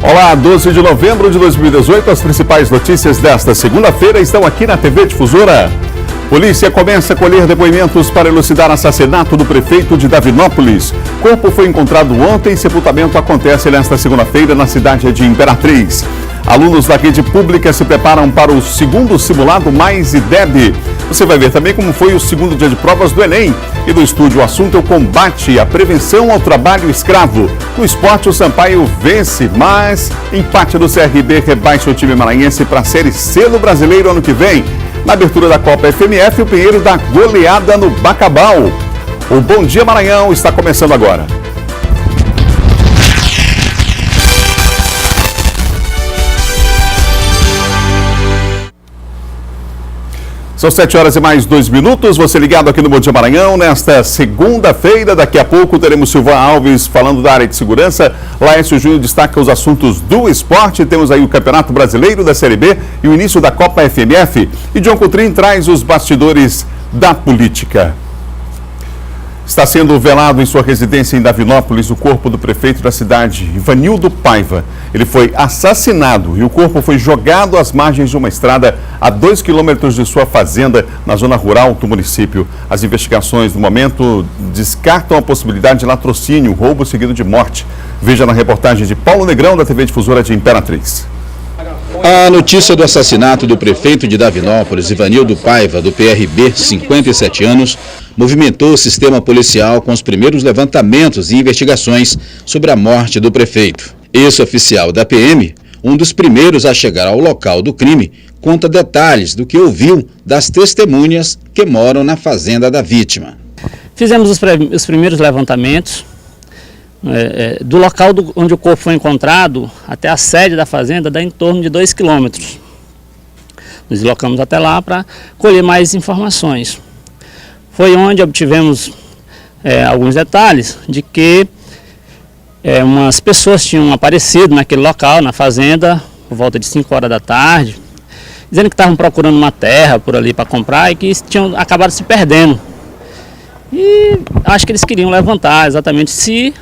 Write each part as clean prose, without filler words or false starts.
Olá, 12 de novembro de 2018, as principais notícias desta segunda-feira estão aqui na TV Difusora. Polícia começa a colher depoimentos para elucidar assassinato do prefeito de Davinópolis. Corpo foi encontrado ontem e sepultamento acontece nesta segunda-feira na cidade de Imperatriz. Alunos da rede pública se preparam para o segundo simulado Mais IDEB. Você vai ver também como foi o segundo dia de provas do Enem. E do estúdio, o assunto é o combate e a prevenção ao trabalho escravo. No esporte, o Sampaio vence, mas empate do CRB rebaixa o time maranhense para a Série C do Brasileiro ano que vem. Na abertura da Copa FMF, o Pinheiro dá goleada no Bacabal. O Bom Dia Maranhão está começando agora. São 7 horas e mais 2 minutos, você ligado aqui no Bom Dia Maranhão, nesta segunda-feira. Daqui a pouco teremos Silvan Alves falando da área de segurança. Laércio Júnior destaca os assuntos do esporte. Temos aí o Campeonato Brasileiro da Série B e o início da Copa FMF. E John Coutrin traz os bastidores da política. Está sendo velado em sua residência em Davinópolis o corpo do prefeito da cidade, Ivanildo Paiva. Ele foi assassinado e o corpo foi jogado às margens de uma estrada a 2 quilômetros de sua fazenda, na zona rural do município. As investigações, no momento, descartam a possibilidade de latrocínio, roubo seguido de morte. Veja na reportagem de Paulo Negrão, da TV Difusora de Imperatriz. A notícia do assassinato do prefeito de Davinópolis, Ivanildo Paiva, do PRB, 57 anos, movimentou o sistema policial com os primeiros levantamentos e investigações sobre a morte do prefeito. Esse oficial da PM, um dos primeiros a chegar ao local do crime, conta detalhes do que ouviu das testemunhas que moram na fazenda da vítima. Fizemos os primeiros levantamentos. Do local onde o corpo foi encontrado até a sede da fazenda dá em torno de 2 quilômetros. Nos deslocamos até lá para colher mais informações. Foi onde obtivemos alguns detalhes de que umas pessoas tinham aparecido naquele local, na fazenda, por volta de 5 horas da tarde, dizendo que estavam procurando uma terra por ali para comprar e que tinham acabado se perdendo. E acho que eles queriam levantar exatamente se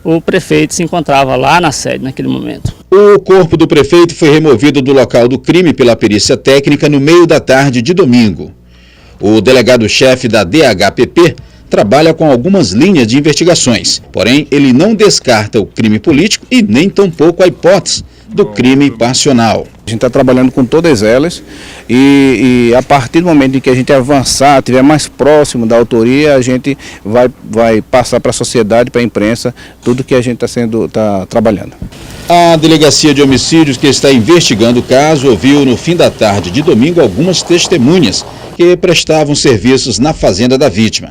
o prefeito se encontrava lá na sede naquele momento. O corpo do prefeito foi removido do local do crime pela perícia técnica no meio da tarde de domingo. O delegado-chefe da DHPP trabalha com algumas linhas de investigações, porém ele não descarta o crime político e nem tampouco a hipótese do crime passional. A gente está trabalhando com todas elas e a partir do momento em que a gente avançar, estiver mais próximo da autoria, a gente vai passar para a sociedade, para a imprensa, tudo que a gente está trabalhando. A Delegacia de Homicídios, que está investigando o caso, ouviu no fim da tarde de domingo algumas testemunhas que prestavam serviços na fazenda da vítima.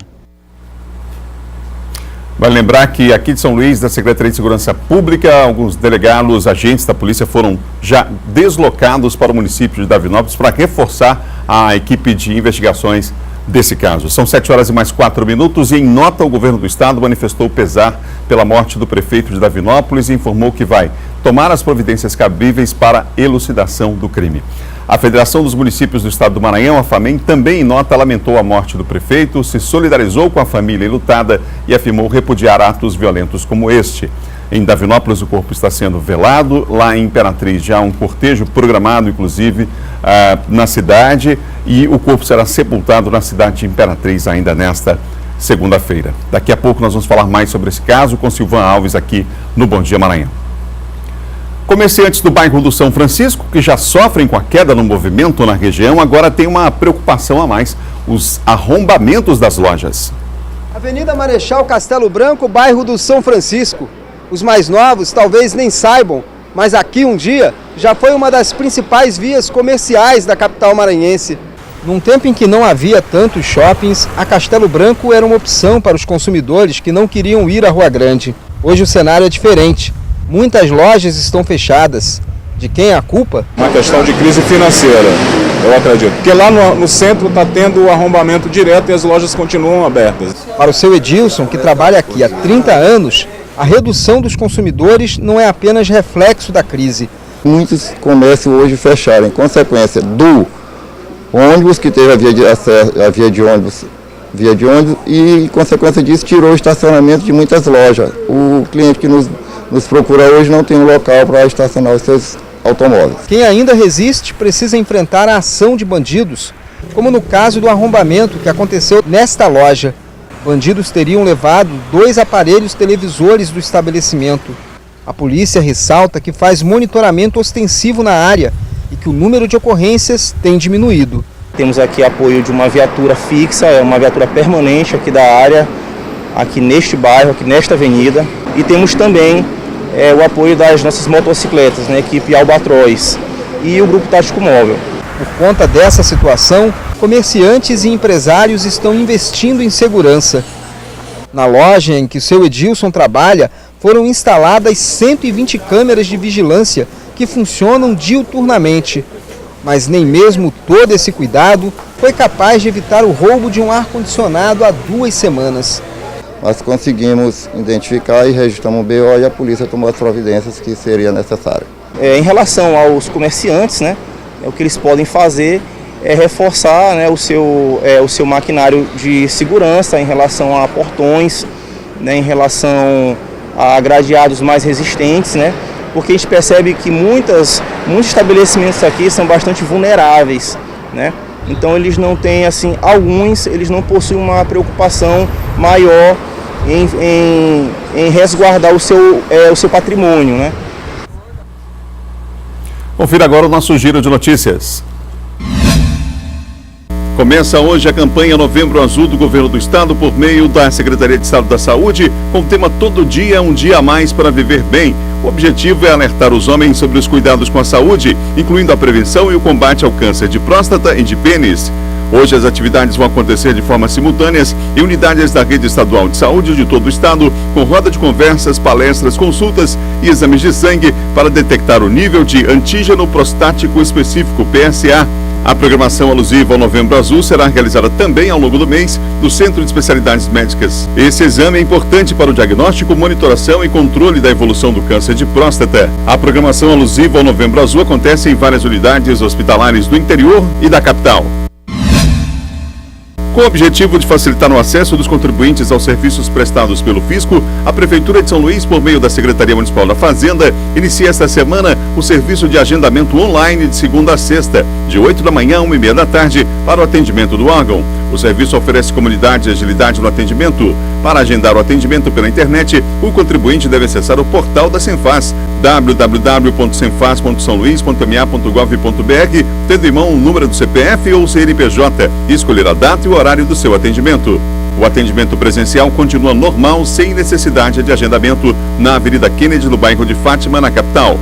Vale lembrar que aqui de São Luís, da Secretaria de Segurança Pública, alguns delegados, agentes da polícia foram já deslocados para o município de Davinópolis para reforçar a equipe de investigações desse caso. São 7 horas e mais 4 minutos e em nota o governo do estado manifestou pesar pela morte do prefeito de Davinópolis e informou que vai tomar as providências cabíveis para elucidação do crime. A Federação dos Municípios do Estado do Maranhão, a FAMEM, também em nota lamentou a morte do prefeito, se solidarizou com a família enlutada e afirmou repudiar atos violentos como este. Em Davinópolis, o corpo está sendo velado. Lá em Imperatriz já há um cortejo programado, inclusive, na cidade, e o corpo será sepultado na cidade de Imperatriz ainda nesta segunda-feira. Daqui a pouco nós vamos falar mais sobre esse caso com Silvan Alves aqui no Bom Dia Maranhão. Comerciantes do bairro do São Francisco, que já sofrem com a queda no movimento na região, agora têm uma preocupação a mais: os arrombamentos das lojas. Avenida Marechal Castelo Branco, bairro do São Francisco. Os mais novos talvez nem saibam, mas aqui um dia já foi uma das principais vias comerciais da capital maranhense. Num tempo em que não havia tantos shoppings, a Castelo Branco era uma opção para os consumidores que não queriam ir à Rua Grande. Hoje o cenário é diferente. Muitas lojas estão fechadas. De quem é a culpa? Uma questão de crise financeira, eu acredito. Porque lá no centro está tendo arrombamento direto e as lojas continuam abertas. Para o seu Edilson, que trabalha aqui há 30 anos, a redução dos consumidores não é apenas reflexo da crise. Muitos comércios hoje fecharam, em consequência do ônibus, que teve a via de ônibus e, em consequência disso, tirou o estacionamento de muitas lojas. O cliente que nos nos procura hoje não tem um local para estacionar os seus automóveis. Quem ainda resiste precisa enfrentar a ação de bandidos, como no caso do arrombamento que aconteceu nesta loja. Bandidos teriam levado 2 aparelhos televisores do estabelecimento. A polícia ressalta que faz monitoramento ostensivo na área e que o número de ocorrências tem diminuído. Temos aqui apoio de uma viatura fixa, é uma viatura permanente aqui da área, aqui neste bairro, aqui nesta avenida. E temos também o apoio das nossas motocicletas, né, equipe Albatroz e o Grupo Tático Móvel. Por conta dessa situação, comerciantes e empresários estão investindo em segurança. Na loja em que o seu Edilson trabalha, foram instaladas 120 câmeras de vigilância que funcionam diuturnamente. Mas nem mesmo todo esse cuidado foi capaz de evitar o roubo de um ar-condicionado há 2 semanas. Nós conseguimos identificar e registramos o BO e a polícia tomou as providências que seria necessário. Em relação aos comerciantes, né, o que eles podem fazer é reforçar, né, o seu maquinário de segurança em relação a portões, né, em relação a gradeados mais resistentes, né, porque a gente percebe que muitos estabelecimentos aqui são bastante vulneráveis, né? Então eles não têm, assim, alguns eles não possuem uma preocupação maior em resguardar o seu patrimônio, né? Confira agora o nosso giro de notícias. Começa hoje a campanha Novembro Azul do Governo do Estado por meio da Secretaria de Estado da Saúde, com o tema Todo Dia, um Dia a Mais para Viver Bem. O objetivo é alertar os homens sobre os cuidados com a saúde, incluindo a prevenção e o combate ao câncer de próstata e de pênis. Hoje as atividades vão acontecer de forma simultâneas em unidades da Rede Estadual de Saúde de todo o Estado, com roda de conversas, palestras, consultas e exames de sangue para detectar o nível de antígeno prostático específico, PSA. A programação alusiva ao Novembro Azul será realizada também ao longo do mês no Centro de Especialidades Médicas. Esse exame é importante para o diagnóstico, monitoração e controle da evolução do câncer de próstata. A programação alusiva ao Novembro Azul acontece em várias unidades hospitalares do interior e da capital. Com o objetivo de facilitar o acesso dos contribuintes aos serviços prestados pelo Fisco, a Prefeitura de São Luís, por meio da Secretaria Municipal da Fazenda, inicia esta semana o serviço de agendamento online de segunda a sexta, de 8 da manhã a 1h30 da tarde, para o atendimento do órgão. O serviço oferece comodidade e agilidade no atendimento. Para agendar o atendimento pela internet, o contribuinte deve acessar o portal da Cenfaz, www.cenfaz.sãoluís.ma.gov.br, tendo em mão o número do CPF ou CNPJ, e escolher a data e o horário do seu atendimento. O atendimento presencial continua normal, sem necessidade de agendamento, na Avenida Kennedy, no bairro de Fátima, na capital.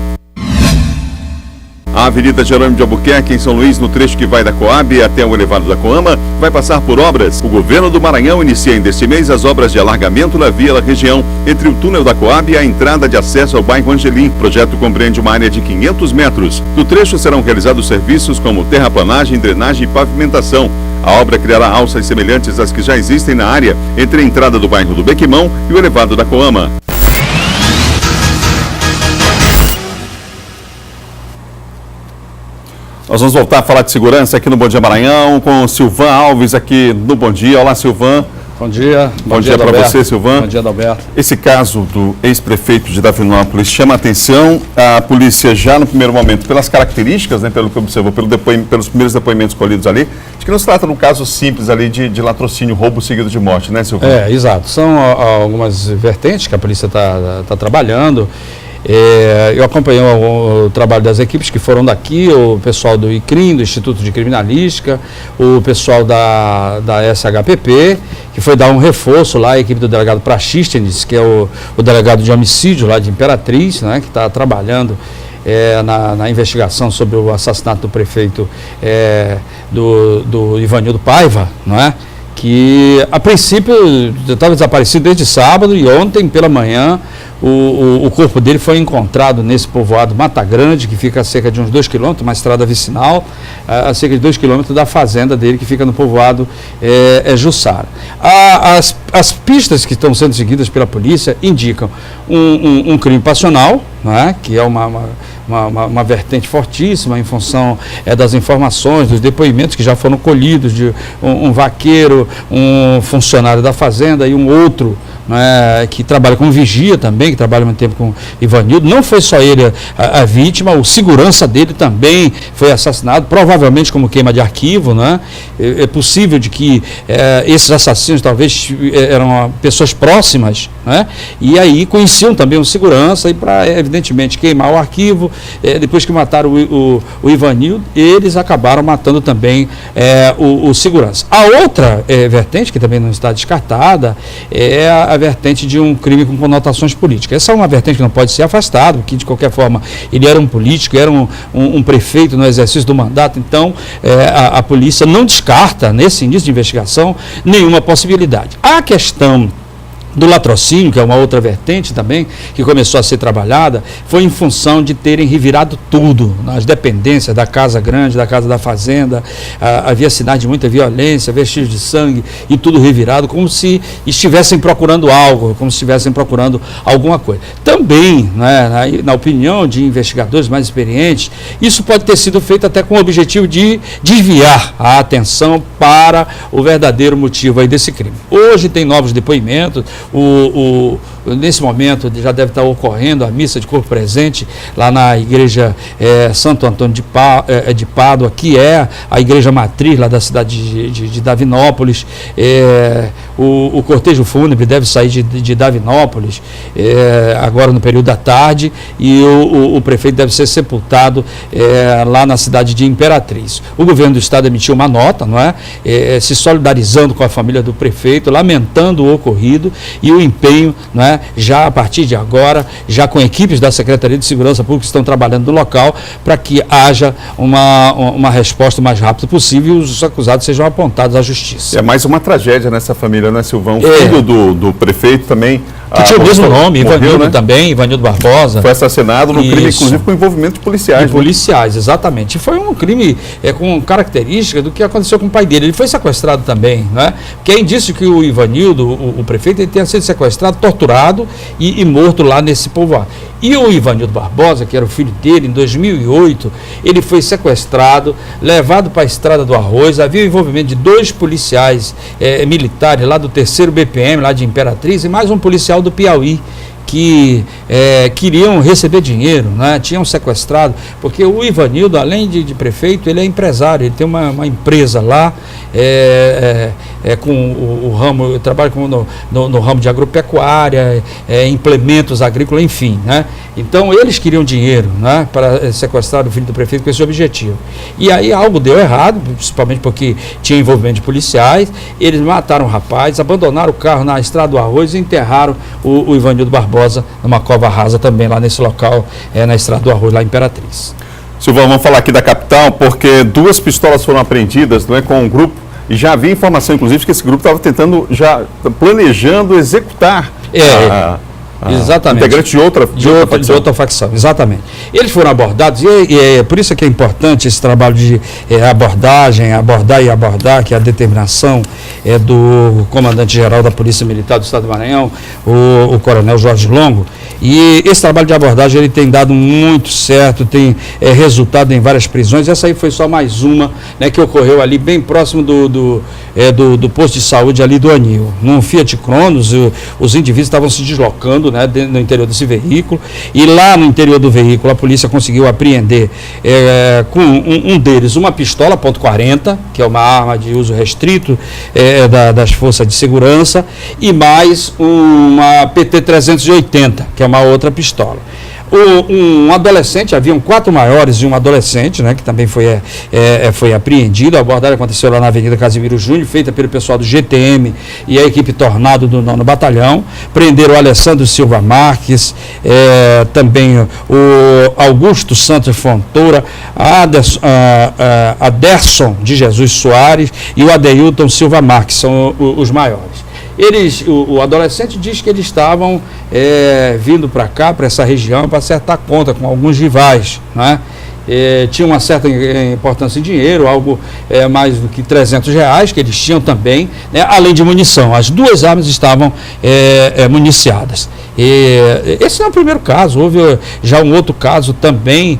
A Avenida Jerônimo de Albuquerque, em São Luís, no trecho que vai da Coab até o elevado da Coama, vai passar por obras. O governo do Maranhão inicia ainda este mês as obras de alargamento na via da região, entre o túnel da Coab e a entrada de acesso ao bairro Angelim. O projeto compreende uma área de 500 metros. No trecho serão realizados serviços como terraplanagem, drenagem e pavimentação. A obra criará alças semelhantes às que já existem na área, entre a entrada do bairro do Bequimão e o elevado da Coama. Nós vamos voltar a falar de segurança aqui no Bom Dia Maranhão, com o Silvan Alves aqui no Bom Dia. Olá, Silvan. Bom dia. Bom dia para você, Silvan. Bom dia, Adalberto. Esse caso do ex-prefeito de Davinópolis chama a atenção. A polícia já no primeiro momento, pelas características, né, pelo que observou, pelos primeiros depoimentos colhidos ali, de que não se trata de um caso simples ali de latrocínio, roubo seguido de morte, né, Silvan? Exato. São algumas vertentes que a polícia está trabalhando. Eu acompanhei o trabalho das equipes que foram daqui, o pessoal do ICRIM, do Instituto de Criminalística, o pessoal da SHPP, que foi dar um reforço lá, a equipe do delegado Praxístenes, que é o delegado de homicídio lá de Imperatriz, né, que está trabalhando na investigação sobre o assassinato do prefeito do Ivanildo Paiva, não é? Que a princípio estava desaparecido desde sábado e ontem pela manhã o corpo dele foi encontrado nesse povoado Mata Grande, que fica a cerca de uns 2 quilômetros, uma estrada vicinal, a cerca de 2 quilômetros da fazenda dele, que fica no povoado Jussara. As pistas que estão sendo seguidas pela polícia indicam um crime passional, né, que é uma vertente fortíssima em função das informações, dos depoimentos que já foram colhidos de um vaqueiro, um funcionário da fazenda e um outro que trabalha como vigia também, que trabalha muito tempo com Ivanildo. Não foi só ele a vítima, o segurança dele também foi assassinado, provavelmente como queima de arquivo, né? É possível de que esses assassinos talvez eram pessoas próximas, né? E aí conheciam também o segurança e para, evidentemente, queimar o arquivo. Depois que mataram o Ivanildo, eles acabaram matando também o segurança. A outra vertente, que também não está descartada, é a vertente de um crime com conotações políticas. Essa é uma vertente que não pode ser afastada, porque de qualquer forma ele era um político, era um prefeito no exercício do mandato, então a polícia não descarta, nesse início de investigação, nenhuma possibilidade. A questão do latrocínio, que é uma outra vertente também, que começou a ser trabalhada, foi em função de terem revirado tudo, nas dependências da Casa Grande, da Casa da Fazenda. Havia sinais de muita violência, vestígios de sangue e tudo revirado, como se estivessem procurando algo, como se estivessem procurando alguma coisa. Também, né, na opinião de investigadores mais experientes, isso pode ter sido feito até com o objetivo de desviar a atenção para o verdadeiro motivo aí desse crime. Hoje tem novos depoimentos. Nesse momento já deve estar ocorrendo a missa de corpo presente lá na igreja Santo Antônio de Pádua, que é a igreja matriz lá da cidade de Davinópolis. O cortejo fúnebre deve sair de Davinópolis agora no período da tarde, e o prefeito deve ser sepultado lá na cidade de Imperatriz. O governo do estado emitiu uma nota, não é? Se solidarizando com a família do prefeito, lamentando o ocorrido e o empenho, não é? Já a partir de agora, já com equipes da Secretaria de Segurança Pública que estão trabalhando no local, para que haja uma resposta o mais rápido possível e os acusados sejam apontados à justiça. É mais uma tragédia nessa família, né, Silvão? Filho do prefeito também. Que tinha o mesmo nome, Ivanildo, né? Também, Ivanildo Barbosa. Foi assassinado no crime, inclusive, com envolvimento de policiais. De policiais, exatamente. E foi um crime com característica do que aconteceu com o pai dele. Ele foi sequestrado também, né? Porque é indício que o Ivanildo, o prefeito, ele tenha sido sequestrado, torturado e morto lá nesse povoado. E o Ivanildo Barbosa, que era o filho dele, em 2008, ele foi sequestrado, levado para a Estrada do Arroz. Havia o envolvimento de 2 policiais militares lá do 3º BPM, lá de Imperatriz, e mais um policial do Piauí, que queriam receber dinheiro, né? Tinham sequestrado, porque o Ivanildo, além de prefeito, ele é empresário, ele tem uma empresa lá, com o ramo, trabalha no ramo de agropecuária, implementos agrícolas, enfim, né? Então eles queriam dinheiro, né, para sequestrar o filho do prefeito com esse objetivo. E aí algo deu errado, principalmente porque tinha envolvimento de policiais. Eles mataram o rapaz, abandonaram o carro na Estrada do Arroz e enterraram o Ivanildo Barbosa numa cova rasa também lá nesse local, na Estrada do Arroz, lá em Imperatriz. Silvão, vamos falar aqui da capital, porque 2 pistolas foram apreendidas, não é, com um grupo, e já havia informação, inclusive, que esse grupo estava tentando, já planejando executar exatamente. Integrante de outra facção, exatamente. Eles foram abordados, e é por isso que é importante esse trabalho de abordar, que é a determinação do comandante-geral da Polícia Militar do Estado do Maranhão, o coronel Jorge Longo. E esse trabalho de abordagem ele tem dado muito certo, tem resultado em várias prisões. Essa aí foi só mais uma, né, que ocorreu ali bem próximo do posto de saúde ali do Anil. Num Fiat Cronos, os indivíduos estavam se deslocando, né, no interior desse veículo, e lá no interior do veículo a polícia conseguiu apreender com um deles uma pistola .40, que é uma arma de uso restrito das forças de segurança, e mais uma PT-380, que é uma outra pistola. Um adolescente, haviam 4 maiores e um adolescente, né, que também foi apreendido. A abordagem aconteceu lá na Avenida Casimiro Júnior, feita pelo pessoal do GTM e a equipe Tornado do 9º Batalhão. Prenderam o Alessandro Silva Marques, também o Augusto Santos Fontoura, Aderson de Jesus Soares e o Adeilton Silva Marques, são os maiores. O adolescente diz que eles estavam vindo para cá, para essa região, para acertar conta com alguns rivais, né? tinha uma certa importância em dinheiro, algo mais do que R$300 que eles tinham também, né, além de munição. As duas armas estavam municiadas. Esse não é o primeiro caso, houve já um outro caso também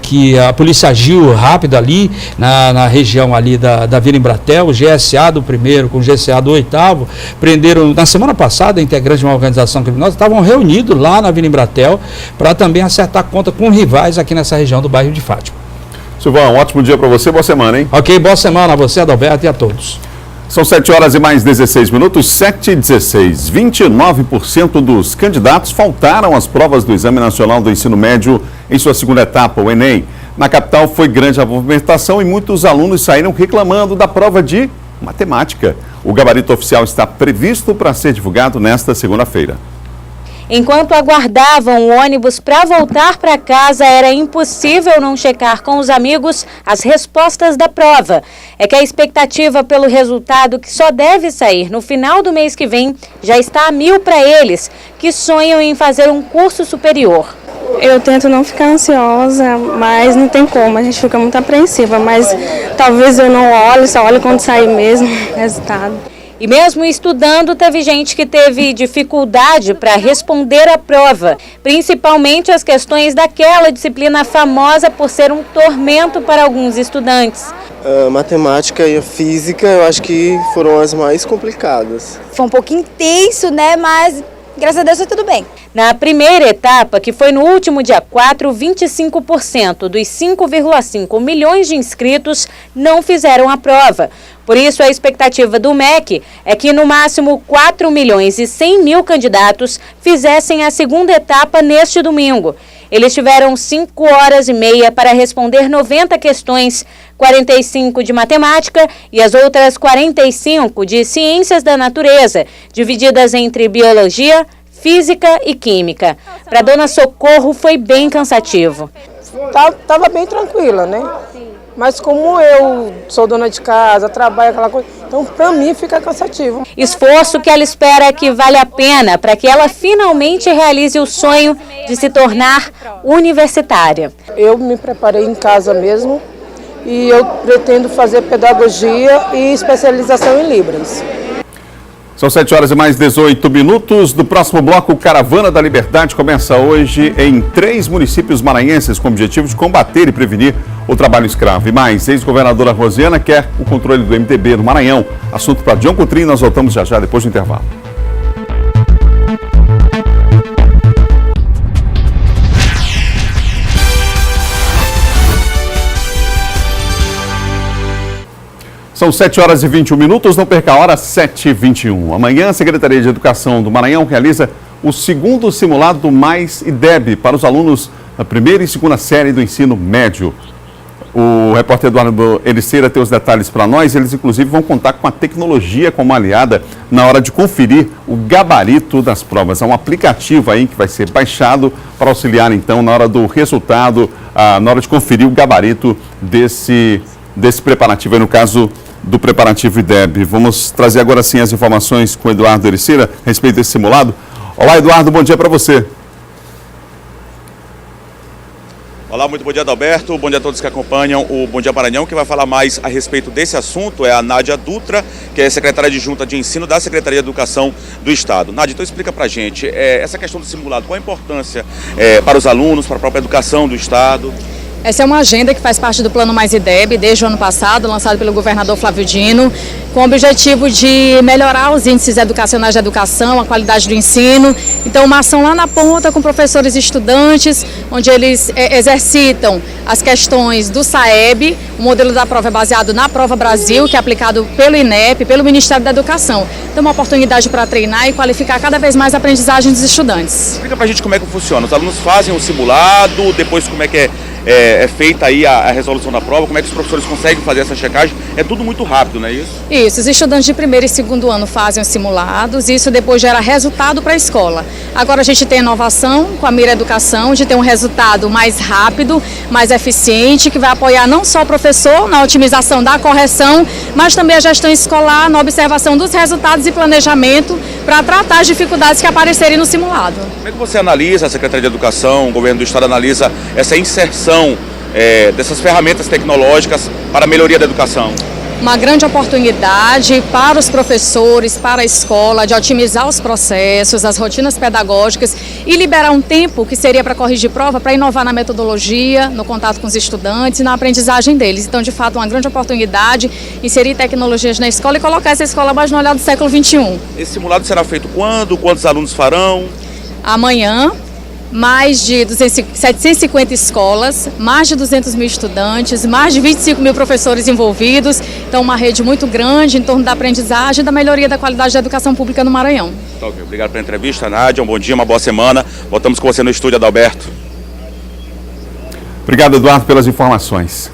que a polícia agiu rápido ali na região ali da Vila Embratel, o GSA do primeiro com o GSA do 8º, prenderam na semana passada integrantes de uma organização criminosa, estavam reunidos lá na Vila Embratel para também acertar conta com rivais aqui nessa região do bairro de Fátima. Silvão, um ótimo dia para você, boa semana, hein? Ok, boa semana a você, Adalberto, e a todos. São 7 horas e mais 16 minutos, 7h16. 29% dos candidatos faltaram às provas do Exame Nacional do Ensino Médio em sua segunda etapa, o Enem. Na capital foi grande a movimentação e muitos alunos saíram reclamando da prova de matemática. O gabarito oficial está previsto para ser divulgado nesta segunda-feira. Enquanto aguardavam o ônibus para voltar para casa, era impossível não checar com os amigos as respostas da prova. É que a expectativa pelo resultado, que só deve sair no final do mês que vem, já está a 1000 para eles, que sonham em fazer um curso superior. Eu tento não ficar ansiosa, mas não tem como, a gente fica muito apreensiva, mas talvez eu não olhe, só olho quando sair mesmo o resultado. E mesmo estudando, teve gente que teve dificuldade para responder a prova, principalmente as questões daquela disciplina famosa por ser um tormento para alguns estudantes. A matemática e a física eu acho que foram as mais complicadas. Foi um pouquinho tenso, né, mas graças a Deus foi tudo bem. Na primeira etapa, que foi no último dia 4, 25% dos 5,5 milhões de inscritos não fizeram a prova. Por isso, a expectativa do MEC é que no máximo 4 milhões e 100 mil candidatos fizessem a segunda etapa neste domingo. Eles tiveram 5 horas e meia para responder 90 questões, 45 de matemática e as outras 45 de ciências da natureza, divididas entre biologia, física e química. Para Dona Socorro foi bem cansativo. Tava bem tranquila, né? Mas como eu sou dona de casa, trabalho, aquela coisa, então para mim fica cansativo. Esforço que ela espera que vale a pena para que ela finalmente realize o sonho de se tornar universitária. Eu me preparei em casa mesmo e eu pretendo fazer pedagogia e especialização em Libras. São 7 horas e mais 18 minutos. Do próximo bloco, Caravana da Liberdade começa hoje em 3 municípios maranhenses com o objetivo de combater e prevenir o trabalho escravo. E mais, ex-governadora Rosiana quer o controle do MDB no Maranhão. Assunto para John Coutrinho, nós voltamos já depois do intervalo. São 7 horas e 21 minutos, não perca a hora, 7h21. Amanhã, a Secretaria de Educação do Maranhão realiza o segundo simulado do Mais IDEB para os alunos da primeira e segunda série do ensino médio. O repórter Eduardo Ericeira tem os detalhes para nós. Eles, inclusive, vão contar com a tecnologia como aliada na hora de conferir o gabarito das provas. É um aplicativo aí que vai ser baixado para auxiliar, então, na hora do resultado, na hora de conferir o gabarito desse preparativo, aí no caso do preparativo IDEB. Vamos trazer agora sim as informações com o Eduardo Ericeira a respeito desse simulado. Olá, Eduardo, bom dia para você. Olá, muito bom dia, Adalberto. Bom dia a todos que acompanham o Bom Dia Maranhão. Quem vai falar mais a respeito desse assunto é a Nádia Dutra, que é secretária adjunta de ensino da Secretaria de Educação do Estado. Nádia, então explica pra gente essa questão do simulado, qual a importância para os alunos, para a própria educação do Estado? Essa é uma agenda que faz parte do Plano Mais IDEB, desde o ano passado, lançado pelo governador Flávio Dino, com o objetivo de melhorar os índices educacionais da educação, a qualidade do ensino. Então, uma ação lá na ponta com professores e estudantes, onde eles exercitam as questões do SAEB. O modelo da prova é baseado na Prova Brasil, que é aplicado pelo INEP, pelo Ministério da Educação. Então, uma oportunidade para treinar e qualificar cada vez mais a aprendizagem dos estudantes. Explica pra gente como é que funciona. Os alunos fazem o simulado, depois como é que é feita aí a resolução da prova, como é que os professores conseguem fazer essa checagem? É tudo muito rápido, não é isso? Isso, os estudantes de primeiro e segundo ano fazem os simulados, isso depois gera resultado para a escola. Agora a gente tem inovação com a Mira Educação, de ter um resultado mais rápido, mais eficiente, que vai apoiar não só o professor na otimização da correção, mas também a gestão escolar na observação dos resultados e planejamento para tratar as dificuldades que aparecerem no simulado. Como é que você analisa, a Secretaria de Educação, o Governo do Estado analisa essa inserção dessas ferramentas tecnológicas para a melhoria da educação? Uma grande oportunidade para os professores, para a escola, de otimizar os processos, as rotinas pedagógicas e liberar um tempo que seria para corrigir prova, para inovar na metodologia, no contato com os estudantes e na aprendizagem deles. Então, de fato, uma grande oportunidade, inserir tecnologias na escola e colocar essa escola mais no olhar do século XXI. Esse simulado será feito quando? Quantos alunos farão? Amanhã. Mais de 750 escolas, mais de 200 mil estudantes, mais de 25 mil professores envolvidos. Então, uma rede muito grande em torno da aprendizagem e da melhoria da qualidade da educação pública no Maranhão. Tá, okay. Obrigado pela entrevista, Nádia. Um bom dia, uma boa semana. Voltamos com você no estúdio, Adalberto. Obrigado, Eduardo, pelas informações.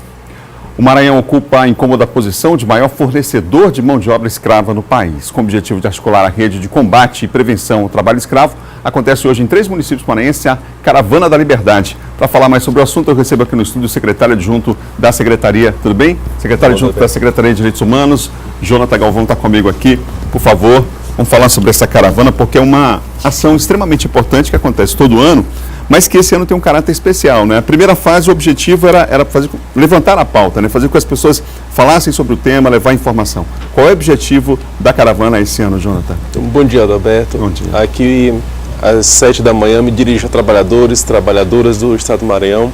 O Maranhão ocupa a incômoda posição de maior fornecedor de mão de obra escrava no país. Com o objetivo de articular a rede de combate e prevenção ao trabalho escravo, acontece hoje em 3 municípios maranhenses a Caravana da Liberdade. Para falar mais sobre o assunto, eu recebo aqui no estúdio o secretário adjunto da Secretaria. Tudo bem? Secretário adjunto da Secretaria de Direitos Humanos, Jonathan Galvão, está comigo aqui. Por favor, vamos falar sobre essa caravana, porque é uma ação extremamente importante que acontece todo ano, mas que esse ano tem um caráter especial, né? A primeira fase, o objetivo era levantar a pauta, né? Fazer com que as pessoas falassem sobre o tema, levar informação. Qual é o objetivo da caravana esse ano, Jonathan? Bom dia, Adalberto. Bom dia. Aqui, às 7 da manhã, me dirijo a trabalhadores, trabalhadoras do Estado do Maranhão.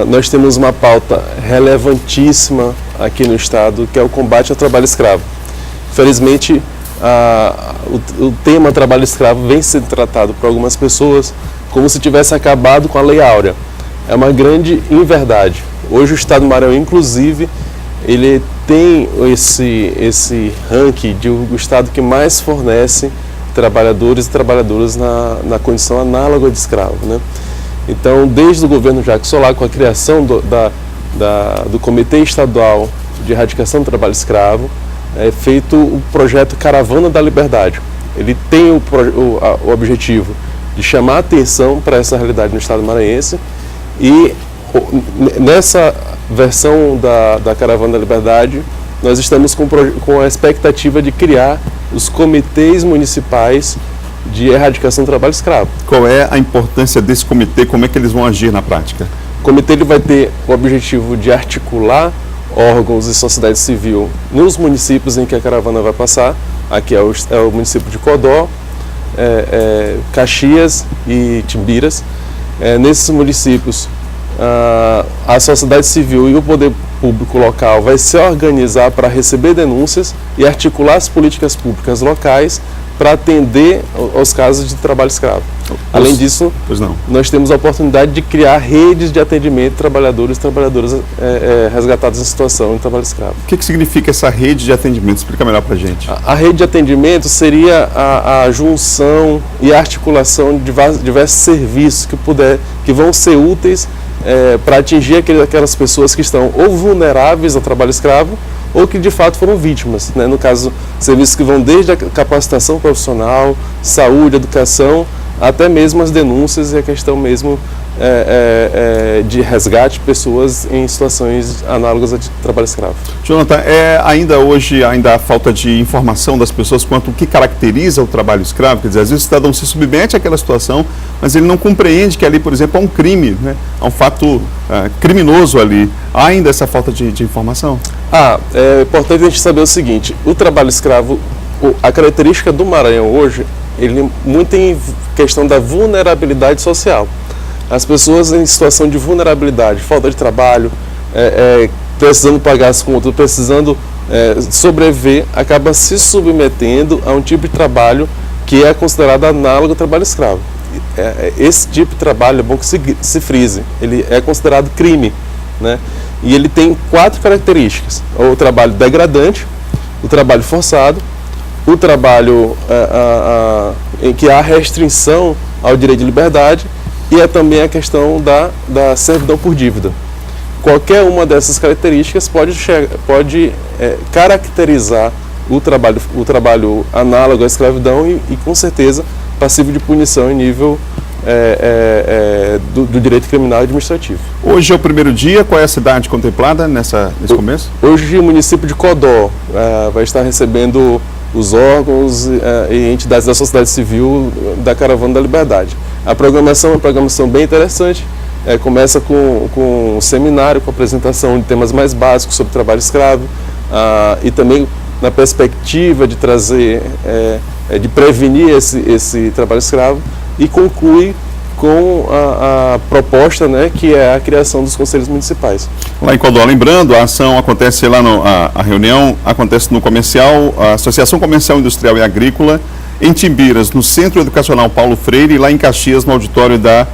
Nós temos uma pauta relevantíssima aqui no Estado, que é o combate ao trabalho escravo. Felizmente, o tema trabalho escravo vem sendo tratado por algumas pessoas como se tivesse acabado com a Lei Áurea. É uma grande inverdade. Hoje o Estado do Maranhão, inclusive, ele tem esse ranking de o Estado que mais fornece trabalhadores e trabalhadoras na condição análoga de escravo, né? Então, desde o governo Jacques Solar, com a criação do Comitê Estadual de Erradicação do Trabalho Escravo, é feito o projeto Caravana da Liberdade. Ele tem o objetivo de chamar a atenção para essa realidade no Estado maranhense e nessa versão da Caravana da Liberdade nós estamos com a expectativa de criar os comitês municipais de erradicação do trabalho escravo. Qual é a importância desse comitê? Como é que eles vão agir na prática? O comitê ele vai ter o objetivo de articular órgãos e sociedade civil nos municípios em que a caravana vai passar. Aqui é o município de Codó, Caxias e Timbiras. Nesses municípios, a sociedade civil e o poder público local vai se organizar para receber denúncias e articular as políticas públicas locais para atender aos casos de trabalho escravo. Além disso, nós temos a oportunidade de criar redes de atendimento de trabalhadores e trabalhadoras resgatados em situação de trabalho escravo. O que significa essa rede de atendimento? Explica melhor para a gente. A rede de atendimento seria a junção e a articulação de diversos serviços que vão ser úteis para atingir aquelas pessoas que estão ou vulneráveis ao trabalho escravo ou que de fato foram vítimas, né? No caso, serviços que vão desde a capacitação profissional, saúde, educação, até mesmo as denúncias e a questão mesmo de resgate de pessoas em situações análogas a de trabalho escravo. Jonathan, ainda hoje há falta de informação das pessoas quanto o que caracteriza o trabalho escravo? Quer dizer, às vezes o cidadão se submete àquela situação, mas ele não compreende que ali, por exemplo, há um crime, né? Há um fato criminoso ali. Há ainda essa falta de informação? É importante a gente saber o seguinte: o trabalho escravo, a característica do Maranhão hoje, ele muito em questão da vulnerabilidade social. As pessoas em situação de vulnerabilidade, falta de trabalho, precisando pagar as contas, precisando sobreviver, acaba se submetendo a um tipo de trabalho que é considerado análogo ao trabalho escravo. Esse tipo de trabalho, é bom que se frise, ele é considerado crime, né? E ele tem 4 características: o trabalho degradante, o trabalho forçado, o trabalho em que há restrição ao direito de liberdade e também a questão da servidão por dívida. Qualquer uma dessas características pode caracterizar o trabalho análogo à escravidão e com certeza passível de punição em nível do direito criminal e administrativo. Hoje é o primeiro dia, qual é a cidade contemplada nesse começo? Hoje o município de Codó vai estar recebendo os órgãos e entidades da sociedade civil da Caravana da Liberdade. A programação é uma programação bem interessante, Começa com um seminário, com apresentação de temas mais básicos sobre trabalho escravo, e também na perspectiva de trazer, de prevenir esse trabalho escravo, e conclui com a proposta, né, que é a criação dos conselhos municipais. Lá em Codó, lembrando, a ação acontece lá, a reunião acontece no comercial, a Associação Comercial, Industrial e Agrícola, em Timbiras, no Centro Educacional Paulo Freire, e lá em Caxias, no auditório da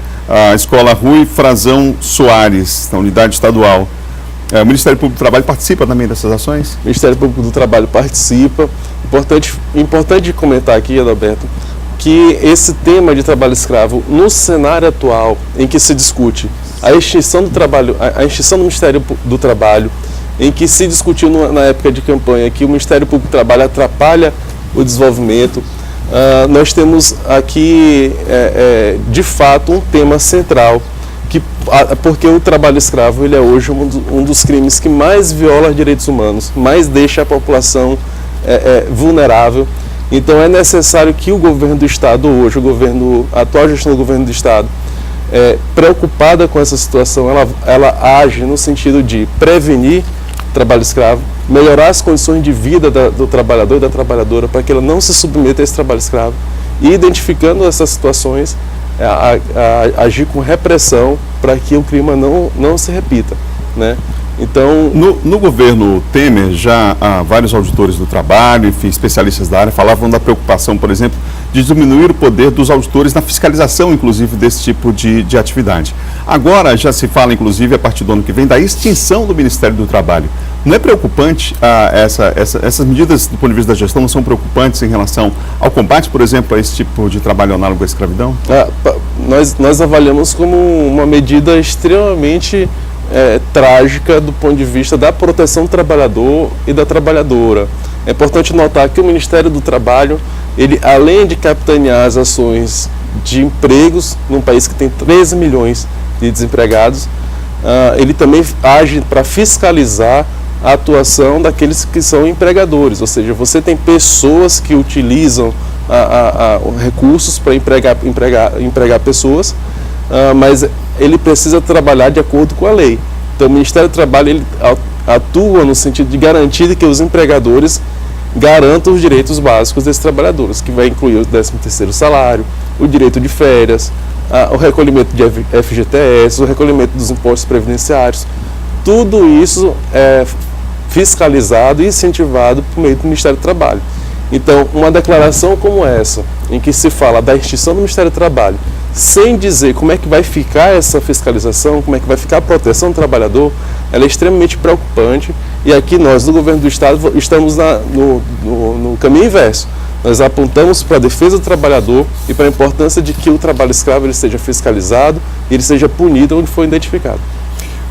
Escola Rui Frazão Soares, da Unidade Estadual. O Ministério Público do Trabalho participa também dessas ações? O Ministério Público do Trabalho participa. Importante comentar aqui, Adalberto, que esse tema de trabalho escravo, no cenário atual em que se discute a extinção do trabalho, a extinção do Ministério do Trabalho, em que se discutiu na época de campanha que o Ministério Público do Trabalho atrapalha o desenvolvimento, nós temos aqui, de fato, um tema central, porque o trabalho escravo ele é hoje um dos crimes que mais viola os direitos humanos, mais deixa a população vulnerável. Então é necessário que o governo do Estado hoje, a atual gestão do governo do Estado, preocupada com essa situação, ela age no sentido de prevenir o trabalho escravo, melhorar as condições de vida do trabalhador e da trabalhadora para que ela não se submeta a esse trabalho escravo, e identificando essas situações, agir com repressão para que o crime não se repita, né? Então, no governo Temer, já há vários auditores do trabalho, enfim, especialistas da área, falavam da preocupação, por exemplo, de diminuir o poder dos auditores na fiscalização, inclusive, desse tipo de atividade. Agora, já se fala, inclusive, a partir do ano que vem, da extinção do Ministério do Trabalho. Não é preocupante essas medidas, do ponto de vista da gestão, não são preocupantes em relação ao combate, por exemplo, a esse tipo de trabalho análogo à escravidão? Nós avaliamos como uma medida extremamente trágica do ponto de vista da proteção do trabalhador e da trabalhadora. É importante notar que o Ministério do Trabalho, ele, além de capitanear as ações de empregos num país que tem 13 milhões de desempregados, ele também age para fiscalizar a atuação daqueles que são empregadores, ou seja, você tem pessoas que utilizam recursos para empregar pessoas, mas ele precisa trabalhar de acordo com a lei. Então o Ministério do Trabalho ele atua no sentido de garantir que os empregadores garantam os direitos básicos desses trabalhadores, que vai incluir o 13º salário, o direito de férias, o recolhimento de FGTS, o recolhimento dos impostos previdenciários. Tudo isso é fiscalizado e incentivado por meio do Ministério do Trabalho. Então, uma declaração como essa, em que se fala da extinção do Ministério do Trabalho, sem dizer como é que vai ficar essa fiscalização, como é que vai ficar a proteção do trabalhador, ela é extremamente preocupante. E aqui nós, do governo do Estado, estamos no caminho inverso. Nós apontamos para a defesa do trabalhador e para a importância de que o trabalho escravo ele seja fiscalizado e ele seja punido onde for identificado.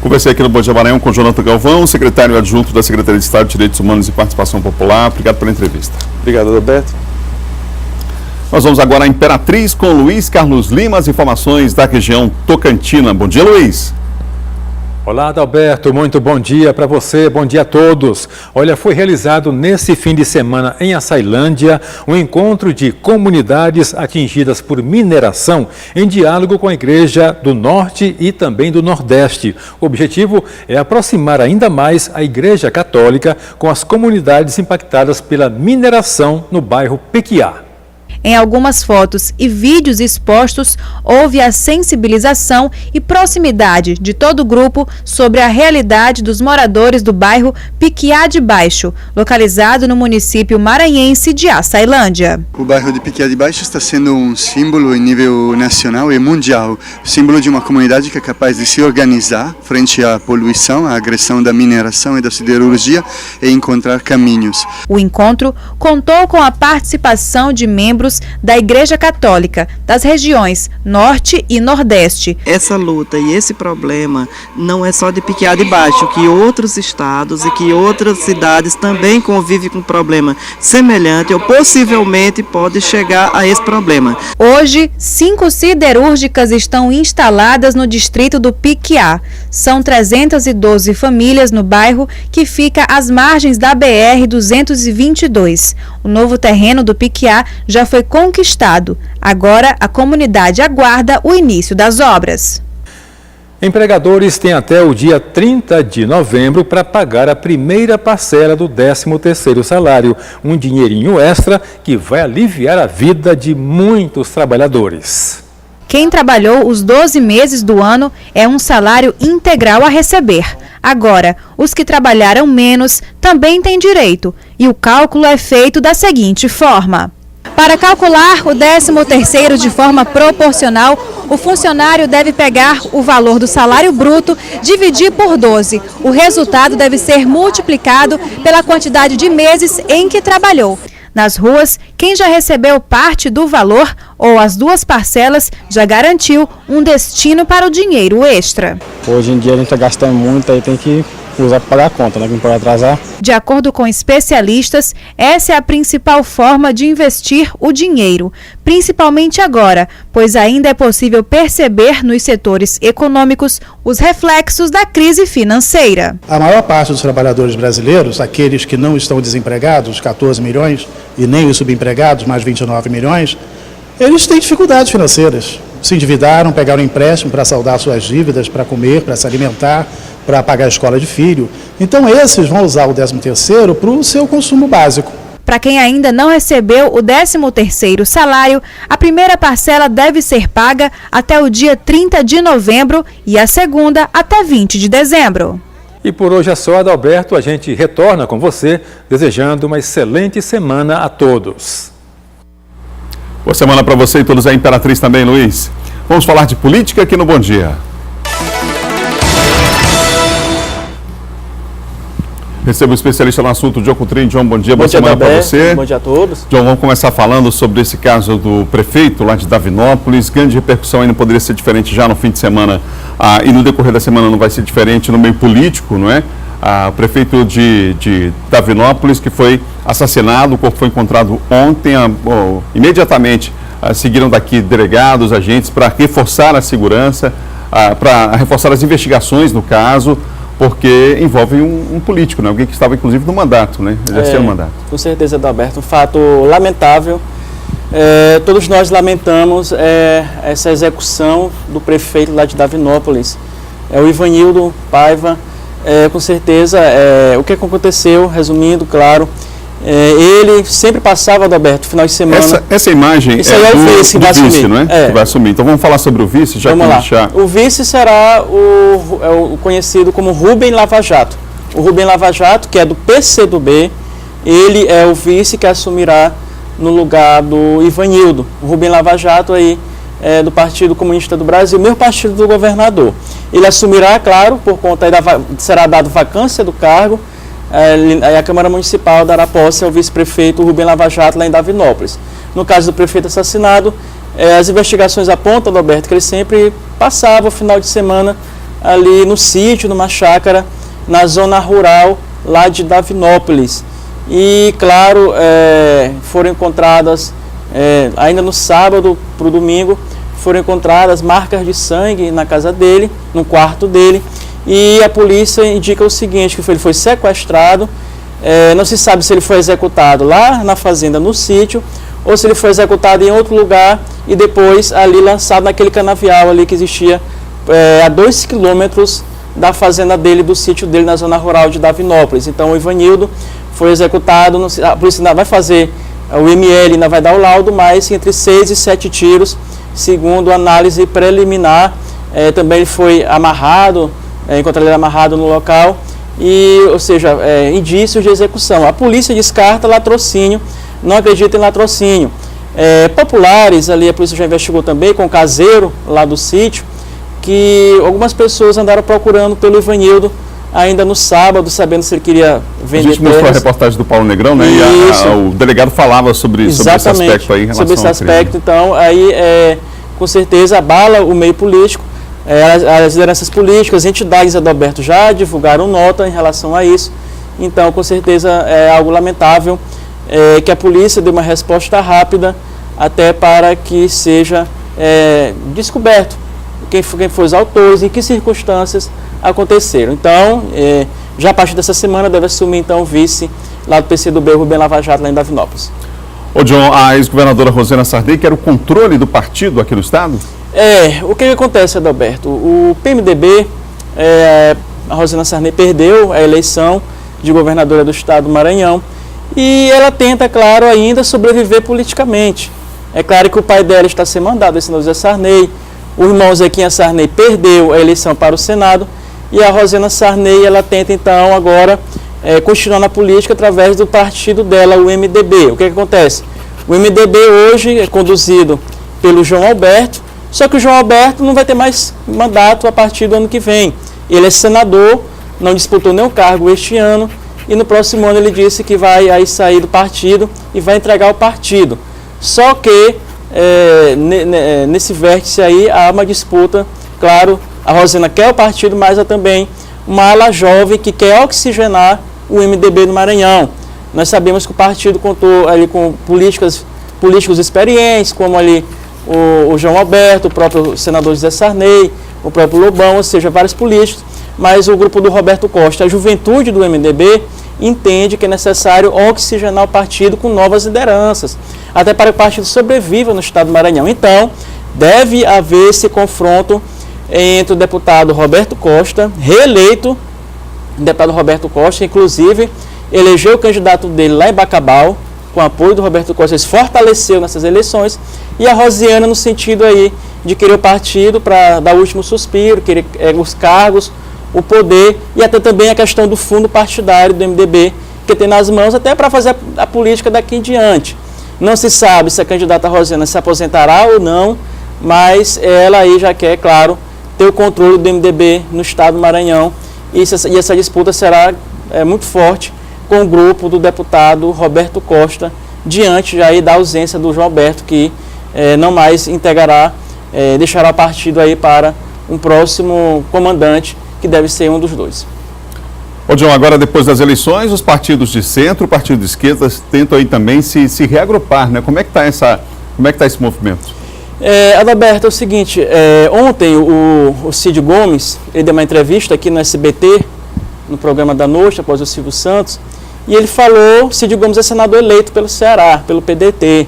Conversei aqui no Bom Dia Maranhão com Jonathan Galvão, secretário adjunto da Secretaria de Estado de Direitos Humanos e Participação Popular. Obrigado pela entrevista. Obrigado, Roberto. Nós vamos agora à Imperatriz com Luiz Carlos Lima, as informações da região Tocantina. Bom dia, Luiz. Olá, Adalberto, muito bom dia para você, bom dia a todos. Olha, foi realizado nesse fim de semana em Açailândia um encontro de comunidades atingidas por mineração em diálogo com a Igreja do Norte e também do Nordeste. O objetivo é aproximar ainda mais a Igreja Católica com as comunidades impactadas pela mineração no bairro Pequiá. Em algumas fotos e vídeos expostos, houve a sensibilização e proximidade de todo o grupo sobre a realidade dos moradores do bairro Pequiá de Baixo, localizado no município maranhense de Açailândia. O bairro de Pequiá de Baixo está sendo um símbolo em nível nacional e mundial, símbolo de uma comunidade que é capaz de se organizar frente à poluição, à agressão da mineração e da siderurgia e encontrar caminhos. O encontro contou com a participação de membros da Igreja Católica das regiões Norte e Nordeste. Essa luta e esse problema não é só de Pequiá de Baixo, que outros estados e que outras cidades também convivem com um problema semelhante ou possivelmente pode chegar a esse problema. Hoje, 5 siderúrgicas estão instaladas no distrito do Pequiá. São 312 famílias no bairro que fica às margens da BR-222. O novo terreno do Pequiá já foi conquistado. Agora, a comunidade aguarda o início das obras. Empregadores têm até o dia 30 de novembro para pagar a primeira parcela do 13º salário, um dinheirinho extra que vai aliviar a vida de muitos trabalhadores. Quem trabalhou os 12 meses do ano é um salário integral a receber. Agora, os que trabalharam menos também têm direito, e o cálculo é feito da seguinte forma. Para calcular o 13º de forma proporcional, o funcionário deve pegar o valor do salário bruto, dividir por 12. O resultado deve ser multiplicado pela quantidade de meses em que trabalhou. Nas ruas, quem já recebeu parte do valor ou as duas parcelas já garantiu um destino para o dinheiro extra. Hoje em dia a gente está gastando muito, aí tem que usar para pagar a conta, né? Que não pode atrasar. De acordo com especialistas, essa é a principal forma de investir o dinheiro, principalmente agora, pois ainda é possível perceber nos setores econômicos os reflexos da crise financeira. A maior parte dos trabalhadores brasileiros, aqueles que não estão desempregados, 14 milhões, e nem os subempregados, mais 29 milhões, eles têm dificuldades financeiras. Se endividaram, pegaram empréstimo para saldar suas dívidas, para comer, para se alimentar, para pagar a escola de filho. Então esses vão usar o 13º para o seu consumo básico. Para quem ainda não recebeu o 13º salário, a primeira parcela deve ser paga até o dia 30 de novembro e a segunda até 20 de dezembro. E por hoje é só, Adalberto. A gente retorna com você, desejando uma excelente semana a todos. Boa semana para você e todos a Imperatriz também, Luiz. Vamos falar de política aqui no Bom Dia. Recebo o especialista no assunto, John Coutrin. John, bom dia, boa semana para você. Bom dia a todos. John, vamos começar falando sobre esse caso do prefeito lá de Davinópolis. Grande repercussão aí, não poderia ser diferente já no fim de semana e no decorrer da semana não vai ser diferente no meio político, não é? O prefeito de Davinópolis, que foi assassinado, o corpo foi encontrado ontem, imediatamente seguiram daqui delegados, agentes, para reforçar a segurança, para reforçar as investigações no caso, porque envolve um político, né? Alguém que estava inclusive no mandato, né? Exercendo o mandato. Com certeza, Adalberto, um fato lamentável. Todos nós lamentamos essa execução do prefeito lá de Davinópolis, o Ivanildo Paiva. Com certeza, o que aconteceu, resumindo, claro, ele sempre passava, Adalberto, final de semana... Essa imagem isso é o vice, do vice, não é? Que vai assumir. Então vamos falar sobre o vice, já vamos que lá. O vice será o conhecido como Rubem Lava Jato. O Rubem Lava Jato, que é do PCdoB, ele é o vice que assumirá no lugar do Ivanildo. O Rubem Lava Jato aí do Partido Comunista do Brasil, mesmo partido do governador. Ele assumirá, claro, por conta será dado vacância do cargo, a Câmara Municipal dará posse ao vice-prefeito Rubem Lava Jato lá em Davinópolis. No caso do prefeito assassinado, as investigações apontam, Roberto, que ele sempre passava o final de semana ali no sítio, numa chácara, na zona rural lá de Davinópolis. E, claro, foram encontradas, ainda no sábado para o domingo, foram encontradas marcas de sangue na casa dele, no quarto dele, e a polícia indica o seguinte, que ele foi sequestrado, não se sabe se ele foi executado lá na fazenda, no sítio, ou se ele foi executado em outro lugar e depois ali lançado naquele canavial ali que existia a 2 quilômetros da fazenda dele, do sítio dele na zona rural de Davinópolis. Então o Ivanildo foi executado, a polícia ainda vai fazer, o ML ainda vai dar o laudo, mas entre 6 e 7 tiros, segundo análise preliminar. Também ele foi amarrado, encontrado ele amarrado no local, ou seja, indícios de execução. A polícia descarta latrocínio, não acredita em latrocínio. Populares, ali a polícia já investigou também com o caseiro lá do sítio, que algumas pessoas andaram procurando pelo Ivanildo ainda no sábado, sabendo se ele queria vender. A gente mostrou a reportagem do Paulo Negrão, né? E o delegado falava sobre esse aspecto aí em relação sobre esse aspecto, então, aí com certeza abala o meio político. As lideranças políticas, entidades, Adalberto, já divulgaram nota em relação a isso. Então, com certeza, é algo lamentável que a polícia dê uma resposta rápida até para que seja descoberto quem foi os autores e em que circunstâncias aconteceram. Então, já a partir dessa semana deve assumir então o vice lá do PCdoB, Rubem Lava Jato, lá em Davinópolis. Ô John, a ex-governadora Rosena Sarney quer o controle do partido aqui no estado? O que acontece, Adalberto? O PMDB, a Rosana Sarney perdeu a eleição de governadora do estado do Maranhão e ela tenta, claro, ainda sobreviver politicamente. É claro que o pai dela está sem mandato, esse José Sarney, o irmão Zequinha Sarney perdeu a eleição para o Senado e a Rosana Sarney, ela tenta então agora continuar na política através do partido dela, o MDB. O que acontece? O MDB hoje é conduzido pelo João Alberto, só que o João Alberto não vai ter mais mandato a partir do ano que vem. Ele é senador, não disputou nenhum cargo este ano e no próximo ano ele disse que vai aí sair do partido e vai entregar o partido. Só que nesse vértice aí há uma disputa, claro, a Rosana quer o partido, mas há também uma ala jovem que quer oxigenar o MDB no Maranhão. Nós sabemos que o partido contou ali com políticos experientes, como ali o João Alberto, o próprio senador José Sarney, o próprio Lobão, ou seja, vários políticos, mas o grupo do Roberto Costa, a juventude do MDB, entende que é necessário oxigenar o partido com novas lideranças, até para que o partido sobreviva no estado do Maranhão. Então, deve haver esse confronto entre o deputado Roberto Costa, reeleito, o deputado Roberto Costa, inclusive, elegeu o candidato dele lá em Bacabal, com apoio do Roberto Costa, ele se fortaleceu nessas eleições, e a Rosiana no sentido aí de querer o partido para dar o último suspiro, querer os cargos, o poder e até também a questão do fundo partidário do MDB, que tem nas mãos até para fazer a política daqui em diante. Não se sabe se a candidata Rosiana se aposentará ou não, mas ela aí já quer, claro, ter o controle do MDB no estado do Maranhão e essa disputa será muito forte com o grupo do deputado Roberto Costa, diante já aí da ausência do João Alberto, que não mais integrará, deixará o partido aí para um próximo comandante, que deve ser um dos dois. Ô John, agora depois das eleições, os partidos de centro, o partido de esquerda tentam aí também se reagrupar, né? Como é que está esse movimento? Adalberto, é o seguinte, ontem o Cid Gomes, ele deu uma entrevista aqui no SBT, no programa da noite, após o Silvio Santos, e ele falou, Cid Gomes é senador eleito pelo Ceará, pelo PDT,